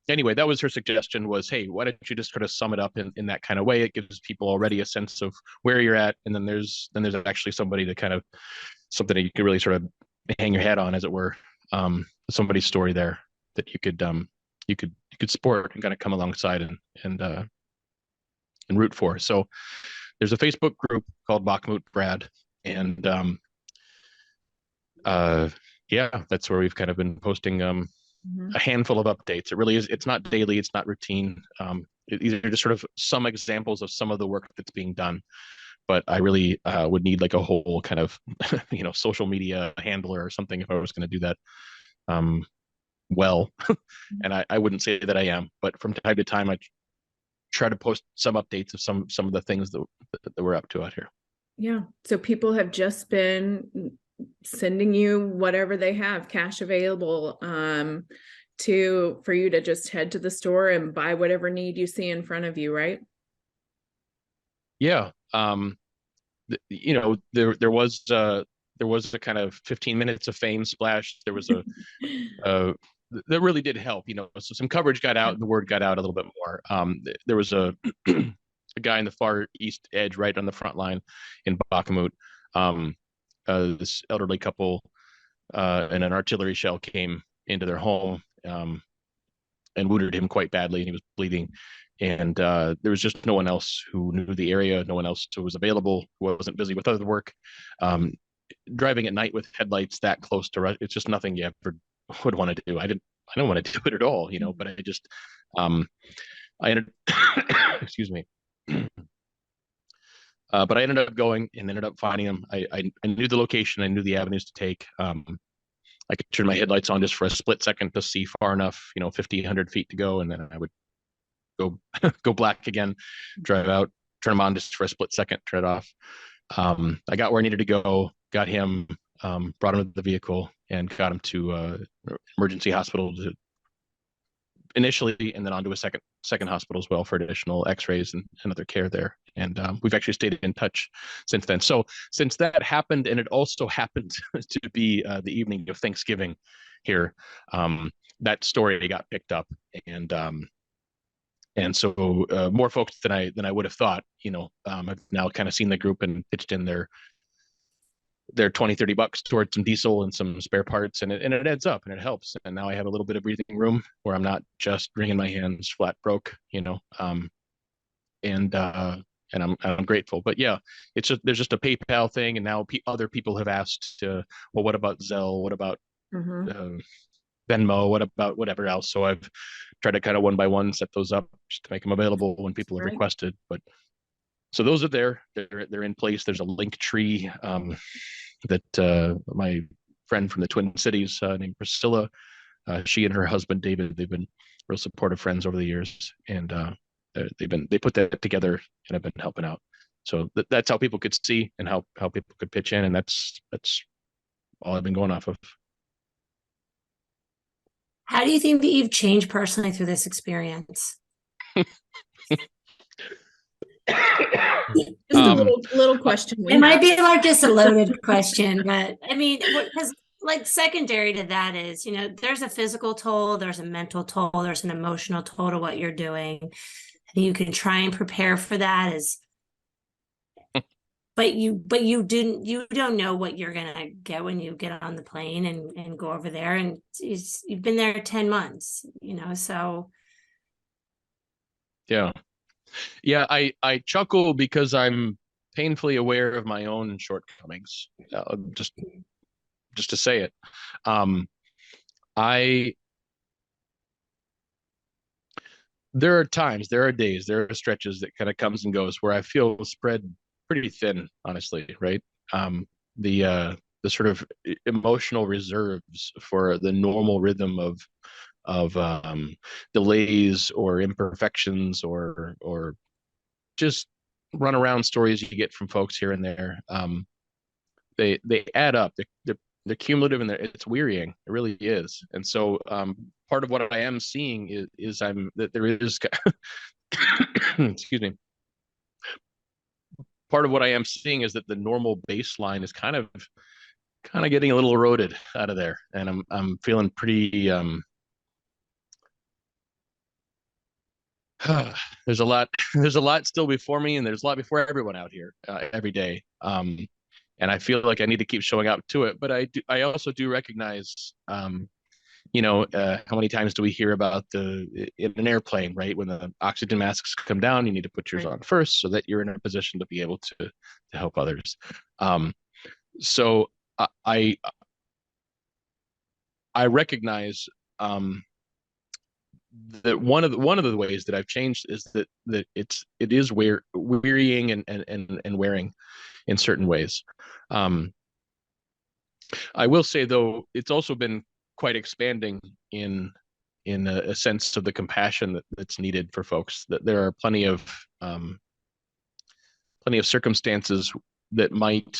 anyway, that was her suggestion was, hey, why don't you just sort of sum it up in that kind of way? It gives people already a sense of where you're at. And then there's actually somebody to kind of something that you could really sort of hang your hat on, as it were. Somebody's story there that you could support and kind of come alongside and root for. So there's a Facebook group called Bakhmut Brad, and that's where we've kind of been posting a handful of updates. It really is. It's not daily. It's not routine. These are just sort of some examples of some of the work that's being done. But I really would need like a whole kind of social media handler or something if I was going to do that well. And I wouldn't say that I am, but from time to time I try to post some updates of some of the things that we're up to out here. Yeah. So people have just been sending you whatever they have cash available for you to just head to the store and buy whatever need you see in front of you, right? Yeah. There was a kind of 15 minutes of fame splash. There was that really did help, so some coverage got out and the word got out a little bit more. There was a guy in the far east edge, right on the front line in Bakhmut. This elderly couple and an artillery shell came into their home and wounded him quite badly, and he was bleeding. And there was just no one else who knew the area, no one else who was available, who wasn't busy with other work. Driving at night with headlights that close to it's just nothing you ever would want to do. I don't want to do it at all, but I just I ended excuse me. But I ended up going and ended up finding him. I knew the location, I knew the avenues to take. I could turn my headlights on just for a split second to see far enough, 50, 100 feet to go, and then I would go black again, drive out, turn them on just for a split second, turn it off. I got where I needed to go, got him, brought him to the vehicle, and got him to emergency hospital initially, and then onto a second hospital as well for additional x-rays and other care there. And we've actually stayed in touch since then. So since that happened, and it also happened to be the evening of Thanksgiving here, that story got picked up, and so more folks than I would have thought, I've now kind of seen the group and pitched in their $20-$30 towards some diesel and some spare parts, and it adds up and it helps. And now I have a little bit of breathing room where I'm not just wringing my hands flat broke, and I'm grateful. But yeah, there's just a PayPal thing, and now other people have asked, well, what about Zelle? What about Venmo? What about whatever else? So I've tried to kind of one by one set those up just to make them available when people have requested. But so those are there. They're in place. There's a link tree that my friend from the Twin Cities named Priscilla. She and her husband David, they've been real supportive friends over the years, and they put that together and have been helping out. So that's how people could see and how people could pitch in, and that's all I've been going off of. How do you think that you've changed personally through this experience? Just a little question. It might be like just a loaded question, but I mean, because like secondary to that is, you know, there's a physical toll, there's a mental toll, there's an emotional toll to what you're doing. And you can try and prepare for that but you don't know what you're gonna get when you get on the plane and go over there, and you've been there 10 months, you know, so yeah. I chuckle because I'm painfully aware of my own shortcomings, just to say it. There are times, there are days, there are stretches that kind of comes and goes where I feel spread pretty thin, honestly, right? The sort of emotional reserves for the normal rhythm of delays or imperfections or just run around stories you get from folks here and there. They add up. They're cumulative, and it's wearying. It really is. And so part of what I am seeing is that there is excuse me. Part of what I am seeing is that the normal baseline is kind of getting a little eroded out of there, and I'm feeling pretty. There's a lot still before me, and there's a lot before everyone out here every day. And I feel like I need to keep showing up to it, but I also do recognize, you know, how many times do we hear about in an airplane, right? When the oxygen masks come down, you need to put yours on first so that you're in a position to be able to help others. So I recognize that one of the ways that I've changed is that it is wearying and wearing in certain ways. I will say, though, it's also been quite expanding in a sense of the compassion that's needed for folks. That there are plenty of circumstances that might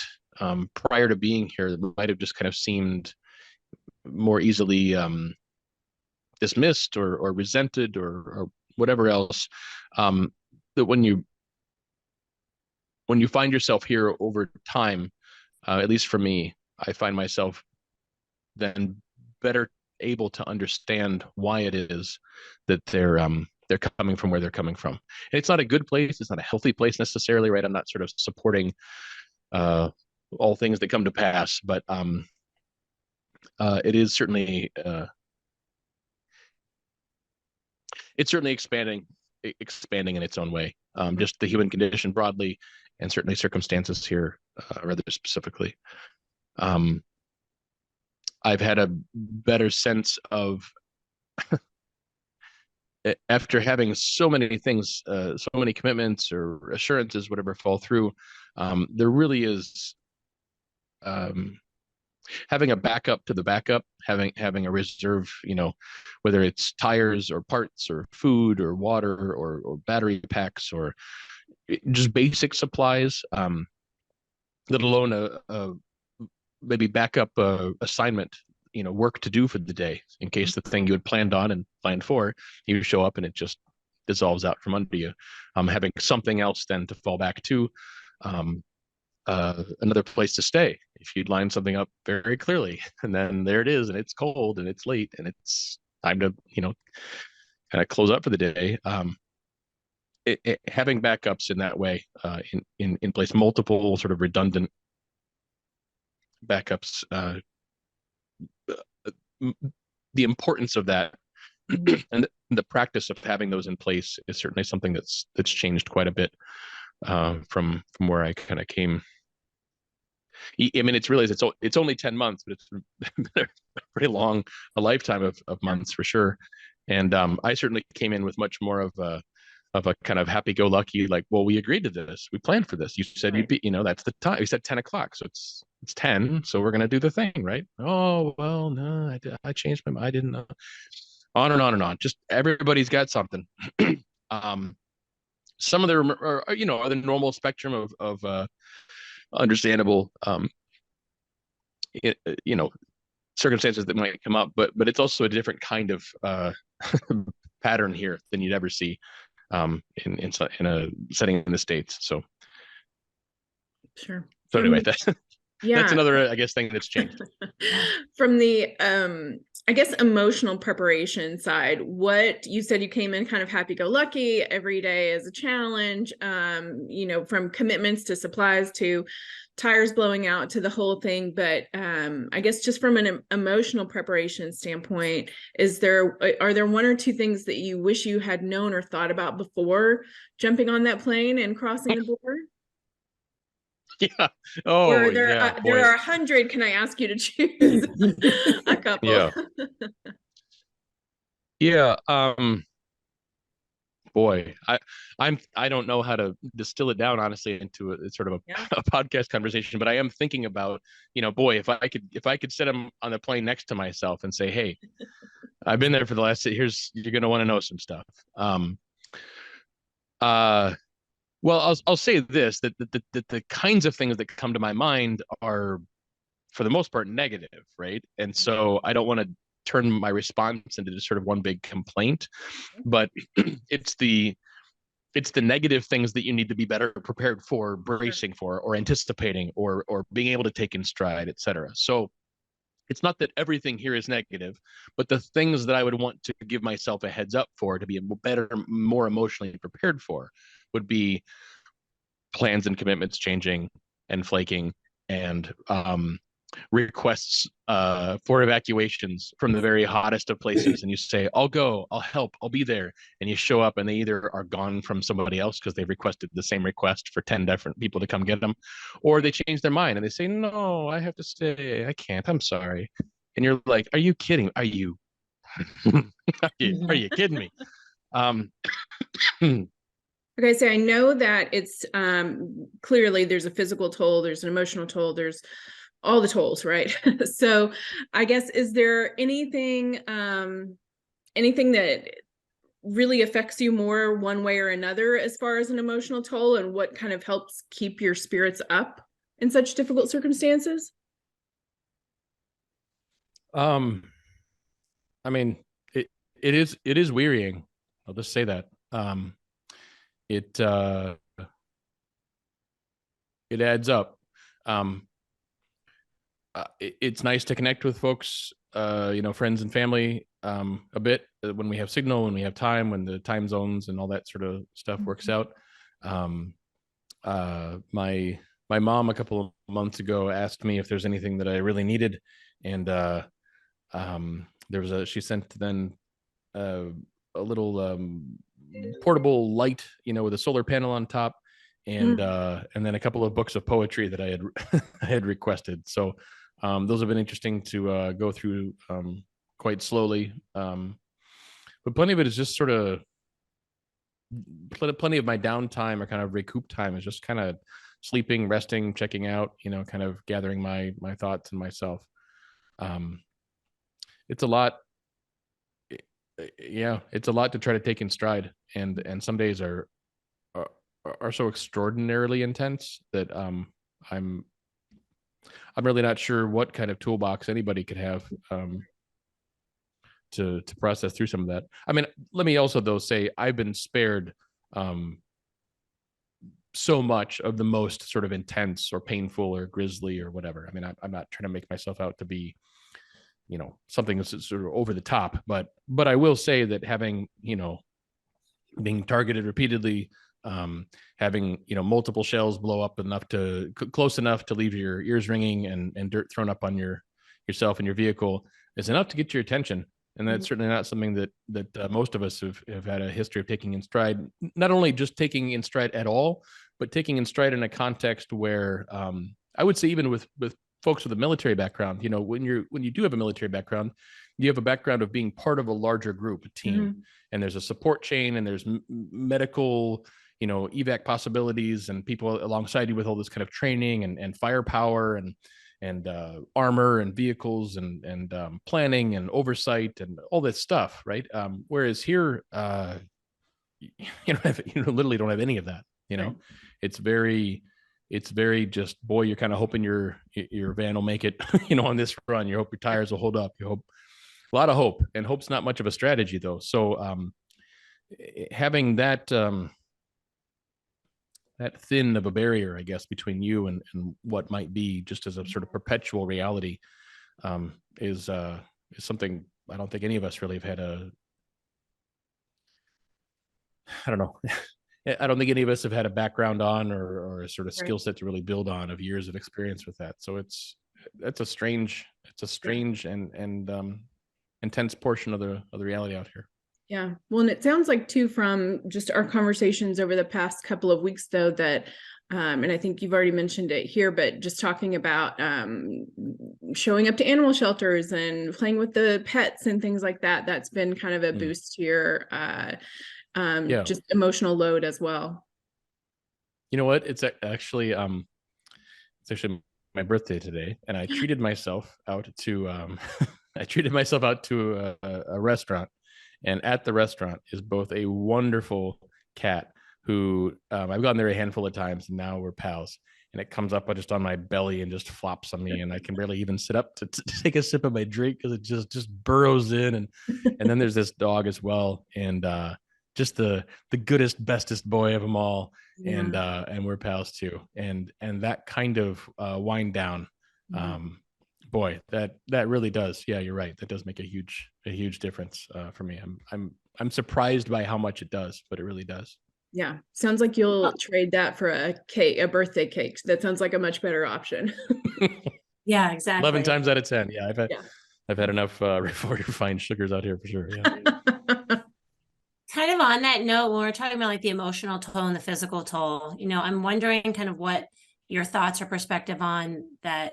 prior to being here that might have just kind of seemed more easily dismissed or resented or whatever else, that when you find yourself here over time, at least for me, I find myself then better able to understand why it is that they're coming from where they're coming from. And it's not a good place. It's not a healthy place necessarily, right? I'm not sort of supporting all things that come to pass, but it is certainly it's certainly expanding in its own way. Just the human condition broadly, and certainly circumstances here rather specifically. I've had a better sense of after having so many things, so many commitments or assurances, whatever, fall through. There really is having a backup to the backup, having a reserve, you know, whether it's tires or parts or food or water or battery packs or just basic supplies, let alone a maybe backup assignment, you know, work to do for the day in case the thing you had planned on and planned for, you show up and it just dissolves out from under you. Having something else then to fall back to, another place to stay if you'd lined something up very clearly, and then there it is, and it's cold and it's late and it's time to, you know, kind of close up for the day. Having backups in that way, in place, multiple sort of redundant backups, the importance of that and the practice of having those in place is certainly something that's changed quite a bit from where I kind of came. I mean, it's realized it's only 10 months, but it's been a pretty long, a lifetime of months for sure. And I certainly came in with much more of a kind of happy-go-lucky, like, well, we agreed to this, we planned for this. You said you'd be, you know, that's the time. You said 10 o'clock, so it's it's 10, so we're gonna do the thing, right? Oh, well, no, I changed my mind. I didn't know. On and on and on. Just everybody's got something. um, some of them are, are the normal spectrum of understandable, you know, circumstances that might come up, but it's also a different kind of pattern here than you'd ever see in a setting in the States. So Sure. anyway, that's Yeah. another, I guess, thing that's changed. From the I guess emotional preparation side, what you said, you came in kind of happy-go-lucky, every day is a challenge, from commitments to supplies to tires blowing out to the whole thing. But I guess just from an emotional preparation standpoint, are there one or two things that you wish you had known or thought about before jumping on that plane and crossing the border? Yeah. Oh, there yeah. there Boy. are 100. Can I ask you to choose a couple? Yeah. Yeah. Boy, I don't know how to distill it down honestly into a sort of a podcast conversation, but I am thinking about, boy, if I could sit him on the plane next to myself and say, hey, I've been there for the last, you're going to want to know some stuff. Well, I'll say this, that the kinds of things that come to my mind are, for the most part, negative, right? And so I don't want to turn my response into just sort of one big complaint, but it's the negative things that you need to be better prepared for, bracing for, or anticipating, or being able to take in stride, et cetera. So it's not that everything here is negative, but the things that I would want to give myself a heads up for, to be better, more emotionally prepared for, would be plans and commitments changing and flaking, and requests for evacuations from the very hottest of places. And you say, I'll go, I'll help, I'll be there. And you show up and they either are gone from somebody else because they've requested the same request for 10 different people to come get them, or they change their mind and they say, no, I have to stay. I can't. I'm sorry. And you're like, are you kidding? Are you kidding me? Okay, so I know that it's clearly there's a physical toll, there's an emotional toll, there's all the tolls, right? So I guess, is there anything that really affects you more one way or another as far as an emotional toll, and what kind of helps keep your spirits up in such difficult circumstances? I mean, it is wearying. I'll just say that. It adds up. It's nice to connect with folks, friends and family, a bit, when we have signal, when we have time, when the time zones and all that sort of stuff works out. My mom a couple of months ago asked me if there's anything that I really needed, and she sent then a little portable light, with a solar panel on top, and then a couple of books of poetry that I had I had requested. So those have been interesting to go through quite slowly. But plenty of it is just sort of, plenty of my downtime or kind of recoup time is just kind of sleeping, resting, checking out, kind of gathering my thoughts and myself. It's a lot. Yeah, it's a lot to try to take in stride, and some days are so extraordinarily intense that I'm really not sure what kind of toolbox anybody could have to process through some of that. I mean, let me also though say I've been spared so much of the most sort of intense or painful or grisly or whatever. I mean, I'm not trying to make myself out to be, something that's sort of over the top, but I will say that having, being targeted repeatedly, having, multiple shells blow up close enough to leave your ears ringing, and dirt thrown up on yourself and your vehicle is enough to get your attention. And that's certainly not something that most of us have had a history of taking in stride, not only just taking in stride at all, but taking in stride in a context where I would say even with folks with a military background, when you do have a military background, you have a background of being part of a larger group, a team, and there's a support chain, and there's medical, evac possibilities, and people alongside you with all this kind of training and firepower, armor and vehicles and planning and oversight and all this stuff, right? Whereas here, you literally don't have any of that. Right. It's very just, boy, you're kind of hoping your van will make it, on this run. You hope your tires will hold up. You hope, a lot of hope, and hope's not much of a strategy though. So having that that thin of a barrier, I guess, between you and what might be just as a sort of perpetual reality is something I don't think any of us really have had I don't know. I don't think any of us have had a background on or a sort of skill set to really build on of years of experience with that. So it's a strange and intense portion of the reality out here. Yeah. Well, and it sounds like too, from just our conversations over the past couple of weeks though, that and I think you've already mentioned it here, but just talking about showing up to animal shelters and playing with the pets and things like that, that's been kind of a boost to your just emotional load as well. You know what? It's actually my birthday today, and I treated myself out to a restaurant. And at the restaurant is both a wonderful cat who I've gone there a handful of times, and now we're pals. And it comes up just on my belly and just flops on me, and I can barely even sit up to take a sip of my drink because it just burrows in. And then there's this dog as well, and just the goodest, bestest boy of them all. Yeah. And we're pals too. And that kind of wind down. Boy, that really does. Yeah, you're right. That does make a huge difference for me. I'm surprised by how much it does, but it really does. Yeah, sounds like you'll trade that for a birthday cake. That sounds like a much better option. Yeah, exactly. 11 times out of 10. Yeah, I've had enough refined sugars out here for sure. Yeah. Kind of on that note, when we're talking about like the emotional toll and the physical toll, I'm wondering kind of what your thoughts or perspective on that.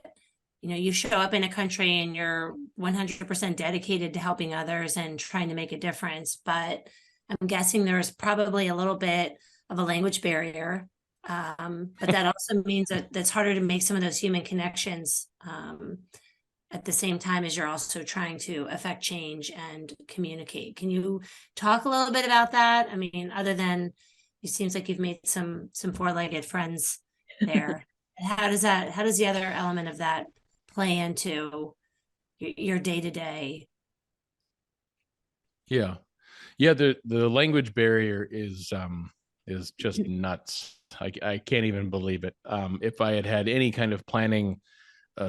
You show up in a country and you're 100% dedicated to helping others and trying to make a difference. But I'm guessing there's probably a little bit of a language barrier. But that also means that it's harder to make some of those human connections at the same time as you're also trying to affect change and communicate. Can you talk a little bit about that? I mean, other than it seems like you've made some four-legged friends there. How does the other element of that play into your day-to-day? Yeah. The language barrier is just nuts. I can't even believe it. If I had any kind of planning,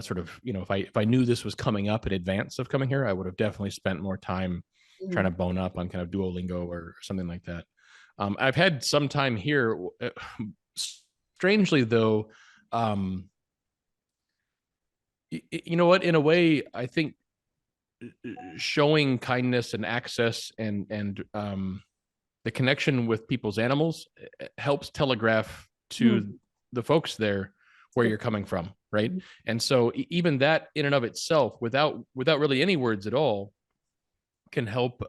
sort of, if I knew this was coming up in advance of coming here, I would have definitely spent more time trying to bone up on kind of Duolingo or something like that. I've had some time here. Strangely though, you know what? In a way, I think showing kindness and access and the connection with people's animals helps telegraph to the folks there where you're coming from, right? And so even that in and of itself, without really any words at all, can help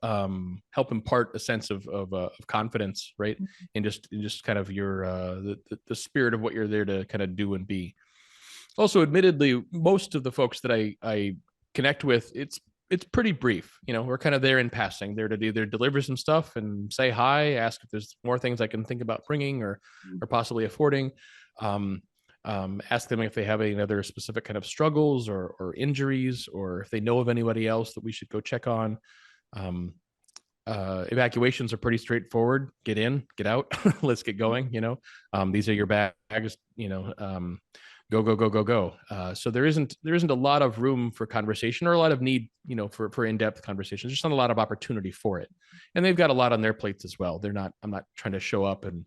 impart a sense of confidence, right? And just kind of your the spirit of what you're there to kind of do and be. Also, admittedly, most of the folks that I connect with, it's pretty brief. We're kind of there in passing, there to either deliver some stuff and say hi, ask if there's more things I can think about bringing or possibly affording. Ask them if they have any other specific kind of struggles or injuries, or if they know of anybody else that we should go check on. Evacuations are pretty straightforward. Get in, get out, let's get going. These are your bags, go. So there isn't a lot of room for conversation or a lot of need, for in-depth conversations. There's not a lot of opportunity for it. And they've got a lot on their plates as well. I'm not trying to show up and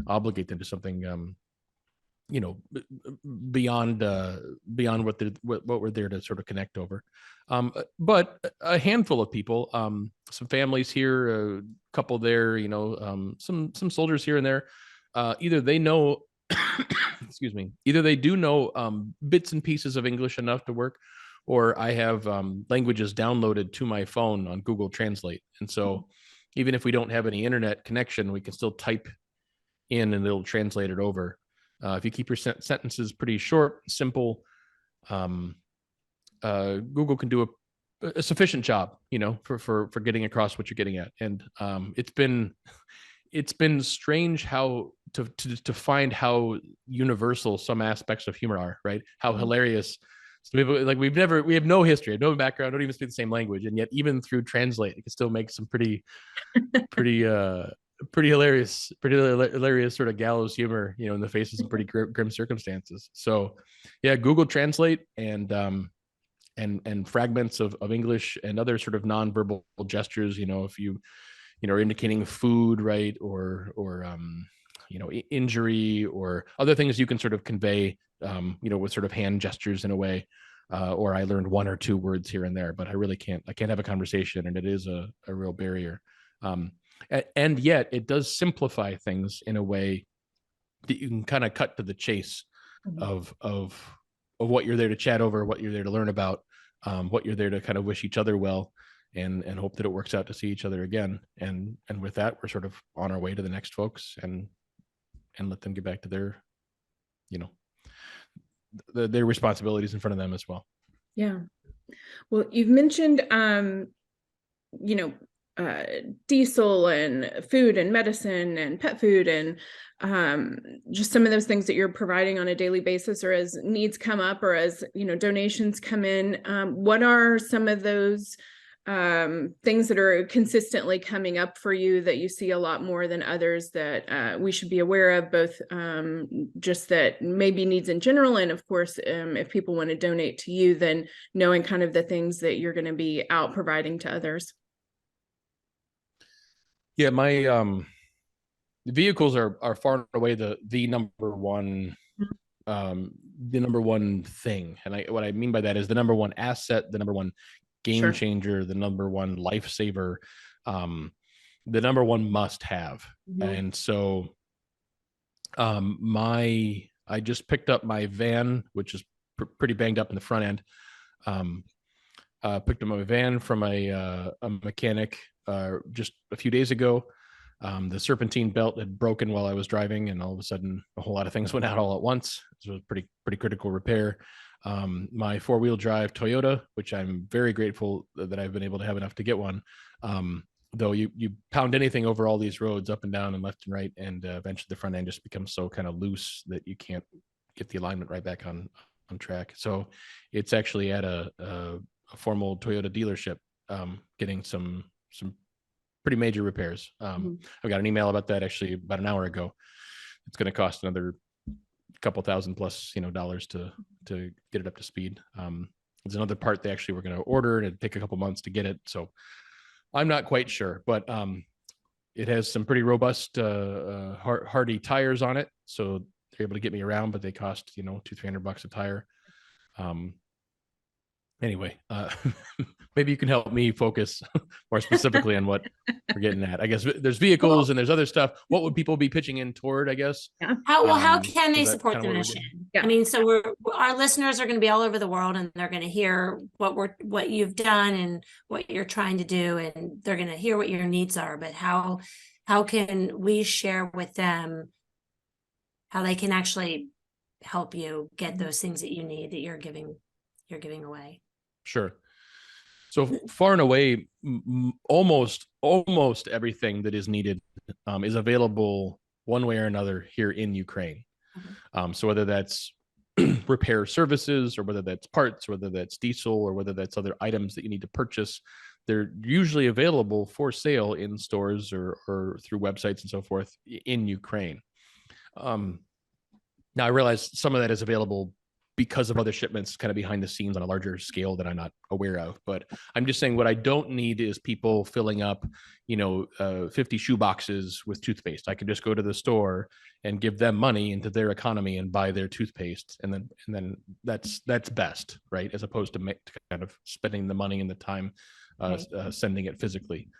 obligate them to something, beyond what we're there to sort of connect over. But a handful of people, some families here, a couple there, some soldiers here and there, either they know, excuse me, either they do know bits and pieces of English enough to work, or I have languages downloaded to my phone on Google Translate. And so even if we don't have any internet connection, we can still type in and it'll translate it over. If you keep your sentences pretty short, simple, Google can do a sufficient job, for getting across what you're getting at. And it's been strange how to find how universal some aspects of humor are, right? How hilarious. So people, like, we have no history, no background, don't even speak the same language, and yet even through Translate, it can still make some pretty hilarious sort of gallows humor, in the face of some pretty grim circumstances. So yeah, Google Translate and fragments of English and other sort of nonverbal gestures, if you are indicating food, right, or injury or other things you can sort of convey, with sort of hand gestures in a way. Or I learned one or two words here and there, but I can't have a conversation, and it is a real barrier. And yet it does simplify things in a way that you can kind of cut to the chase of what you're there to chat over, what you're there to learn about, what you're there to kind of wish each other well, and hope that it works out to see each other again. And with that, we're sort of on our way to the next folks, and let them get back to their, their responsibilities in front of them as well. Yeah. Well, you've mentioned, diesel and food and medicine and pet food and just some of those things that you're providing on a daily basis, or as needs come up, or as donations come in. What are some of those things that are consistently coming up for you that you see a lot more than others that we should be aware of, both just that maybe needs in general, and of course, if people want to donate to you, then knowing kind of the things that you're going to be out providing to others? Yeah, my vehicles are far and away the number one thing, and what I mean by that is the number one asset, the number one game changer, the number one lifesaver, the number one must have. And so I just picked up my van, which is pretty banged up in the front end. Picked up my van from a mechanic just a few days ago. The serpentine belt had broken while I was driving, and all of a sudden a whole lot of things went out all at once. So it was a pretty critical repair. My 4-wheel drive Toyota, which I'm very grateful that I've been able to have enough to get one. Though you pound anything over all these roads up and down and left and right, and eventually the front end just becomes so kind of loose that you can't get the alignment right back on track. So it's actually at a formal Toyota dealership, getting some pretty major repairs. I got an email about that actually about an hour ago. It's going to cost another couple $1,000+ dollars to get it up to speed. There's another part they actually were going to order, and it'd take a couple months to get it. So I'm not quite sure, but it has some pretty robust, hardy tires on it. So they're able to get me around, but they cost, $200-300 a tire. Anyway, maybe you can help me focus more specifically on what we're getting at. I guess there's vehicles and there's other stuff. What would people be pitching in toward, I guess? Yeah. How can they support the mission? Yeah. I mean, so our listeners are going to be all over the world, and they're going to hear what you've done and what you're trying to do, and they're going to hear what your needs are. But how can we share with them how they can actually help you get those things that you need, that you're giving away? Sure. So far and away, almost everything that is needed is available one way or another here in Ukraine. So whether that's repair services, or whether that's parts, or whether that's diesel, or whether that's other items that you need to purchase, they're usually available for sale in stores or through websites and so forth in Ukraine. Now I realize some of that is available because of other shipments kind of behind the scenes on a larger scale that I'm not aware of. But I'm just saying what I don't need is people filling up, 50 shoe boxes with toothpaste. I can just go to the store and give them money into their economy and buy their toothpaste. And then that's best, right? As opposed to kind of spending the money and the time sending it physically.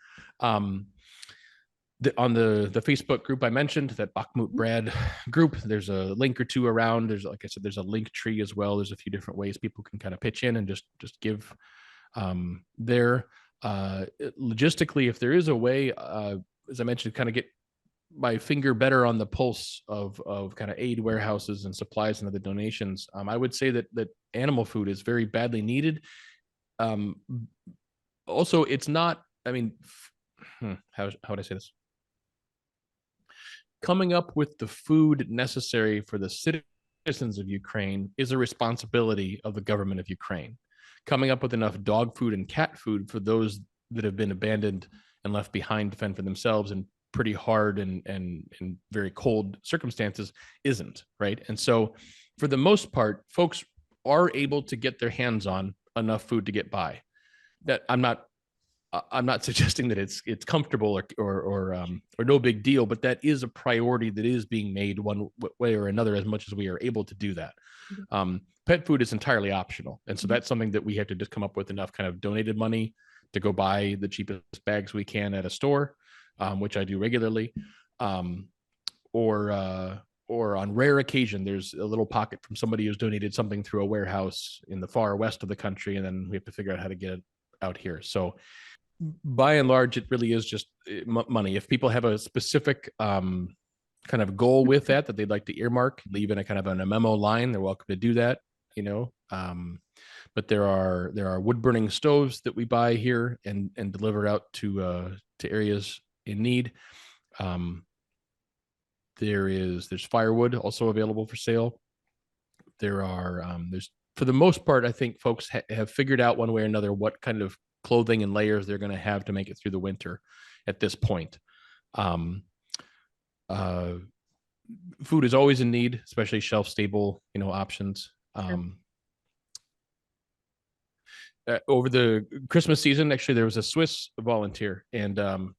On the Facebook group I mentioned, that Bakhmut Brad group, there's a link or two around. There's, like I said, there's a link tree as well. There's a few different ways people can kind of pitch in and just give there. Logistically, if there is a way, as I mentioned, kind of get my finger better on the pulse of kind of aid warehouses and supplies and other donations, I would say that animal food is very badly needed. Also, it's not, I mean, how would I say this? Coming up with the food necessary for the citizens of Ukraine is a responsibility of the government of Ukraine. Coming up with enough dog food and cat food for those that have been abandoned and left behind to fend for themselves in pretty hard and very cold circumstances isn't, right? And so for the most part, folks are able to get their hands on enough food to get by. That I'm not suggesting that it's comfortable or no big deal, but that is a priority that is being made one way or another as much as we are able to do that. Pet food is entirely optional. And so that's something that we have to just come up with enough kind of donated money to go buy the cheapest bags we can at a store, which I do regularly. Or on rare occasion, there's a little pocket from somebody who's donated something through a warehouse in the far west of the country, and then we have to figure out how to get it out here. So by and large, it really is just money. If people have a specific kind of goal with that they'd like to earmark, leave in a kind of a memo line, they're welcome to do that, you know. But there are wood burning stoves that we buy here and deliver out to areas in need. There's firewood also available for sale. There's, for the most part, I think folks have figured out one way or another what kind of clothing and layers they're going to have to make it through the winter at this point. Food is always in need, especially shelf stable, options. Over the Christmas season, actually, there was a Swiss volunteer, and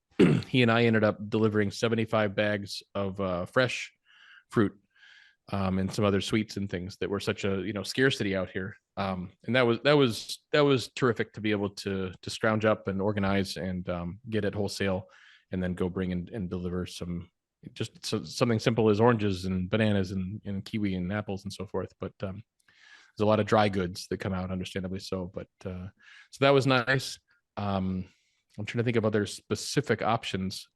he and I ended up delivering 75 bags of fresh fruit and some other sweets and things that were such a scarcity out here. And that was terrific to be able to scrounge up and organize and get it wholesale, and then go bring and deliver something simple as oranges and bananas and kiwi and apples and so forth. But there's a lot of dry goods that come out, understandably so. But so that was nice. I'm trying to think of other specific options.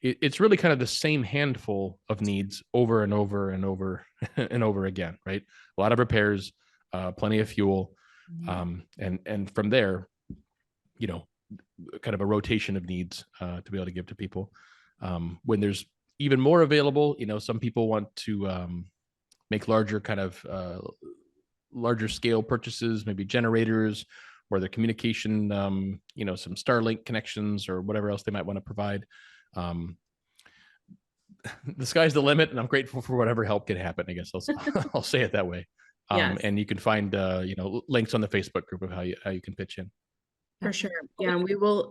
It's really kind of the same handful of needs over and over and over and over again, right? A lot of repairs, plenty of fuel, and from there, kind of a rotation of needs to be able to give to people. When there's even more available, some people want to make larger kind of larger scale purchases, maybe generators, or their communication, some Starlink connections or whatever else they might want to provide. The sky's the limit, and I'm grateful for whatever help can happen. I guess I'll say it that way. Yes. And you can find links on the Facebook group of how you can pitch in. For sure. Yeah, we will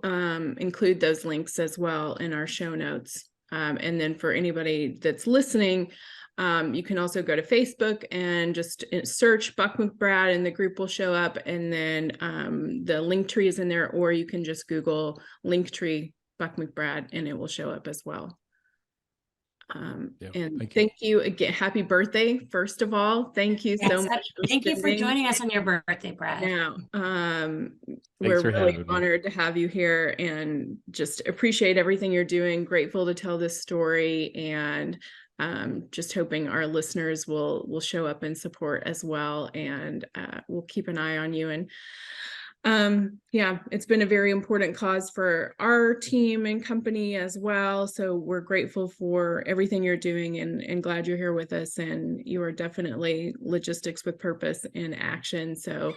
include those links as well in our show notes. And then for anybody that's listening, you can also go to Facebook and just search Bakhmut Brad, and the group will show up. And then the link tree is in there, or you can just Google Linktree Bakhmut Brad, and it will show up as well. And thank you again. Happy birthday, first of all. Thank you so much. Thank you for joining us on your birthday, Brad. Now, we're really honored to have you here, and just appreciate everything you're doing. Grateful to tell this story, and just hoping our listeners will show up and support as well. And we'll keep an eye on you. And it's been a very important cause for our team and company as well. So we're grateful for everything you're doing, and glad you're here with us. And you are definitely logistics with purpose in action. So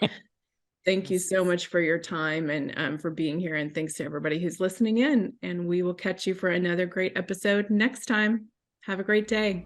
thank you so much for your time and for being here. And thanks to everybody who's listening in. And we will catch you for another great episode next time. Have a great day.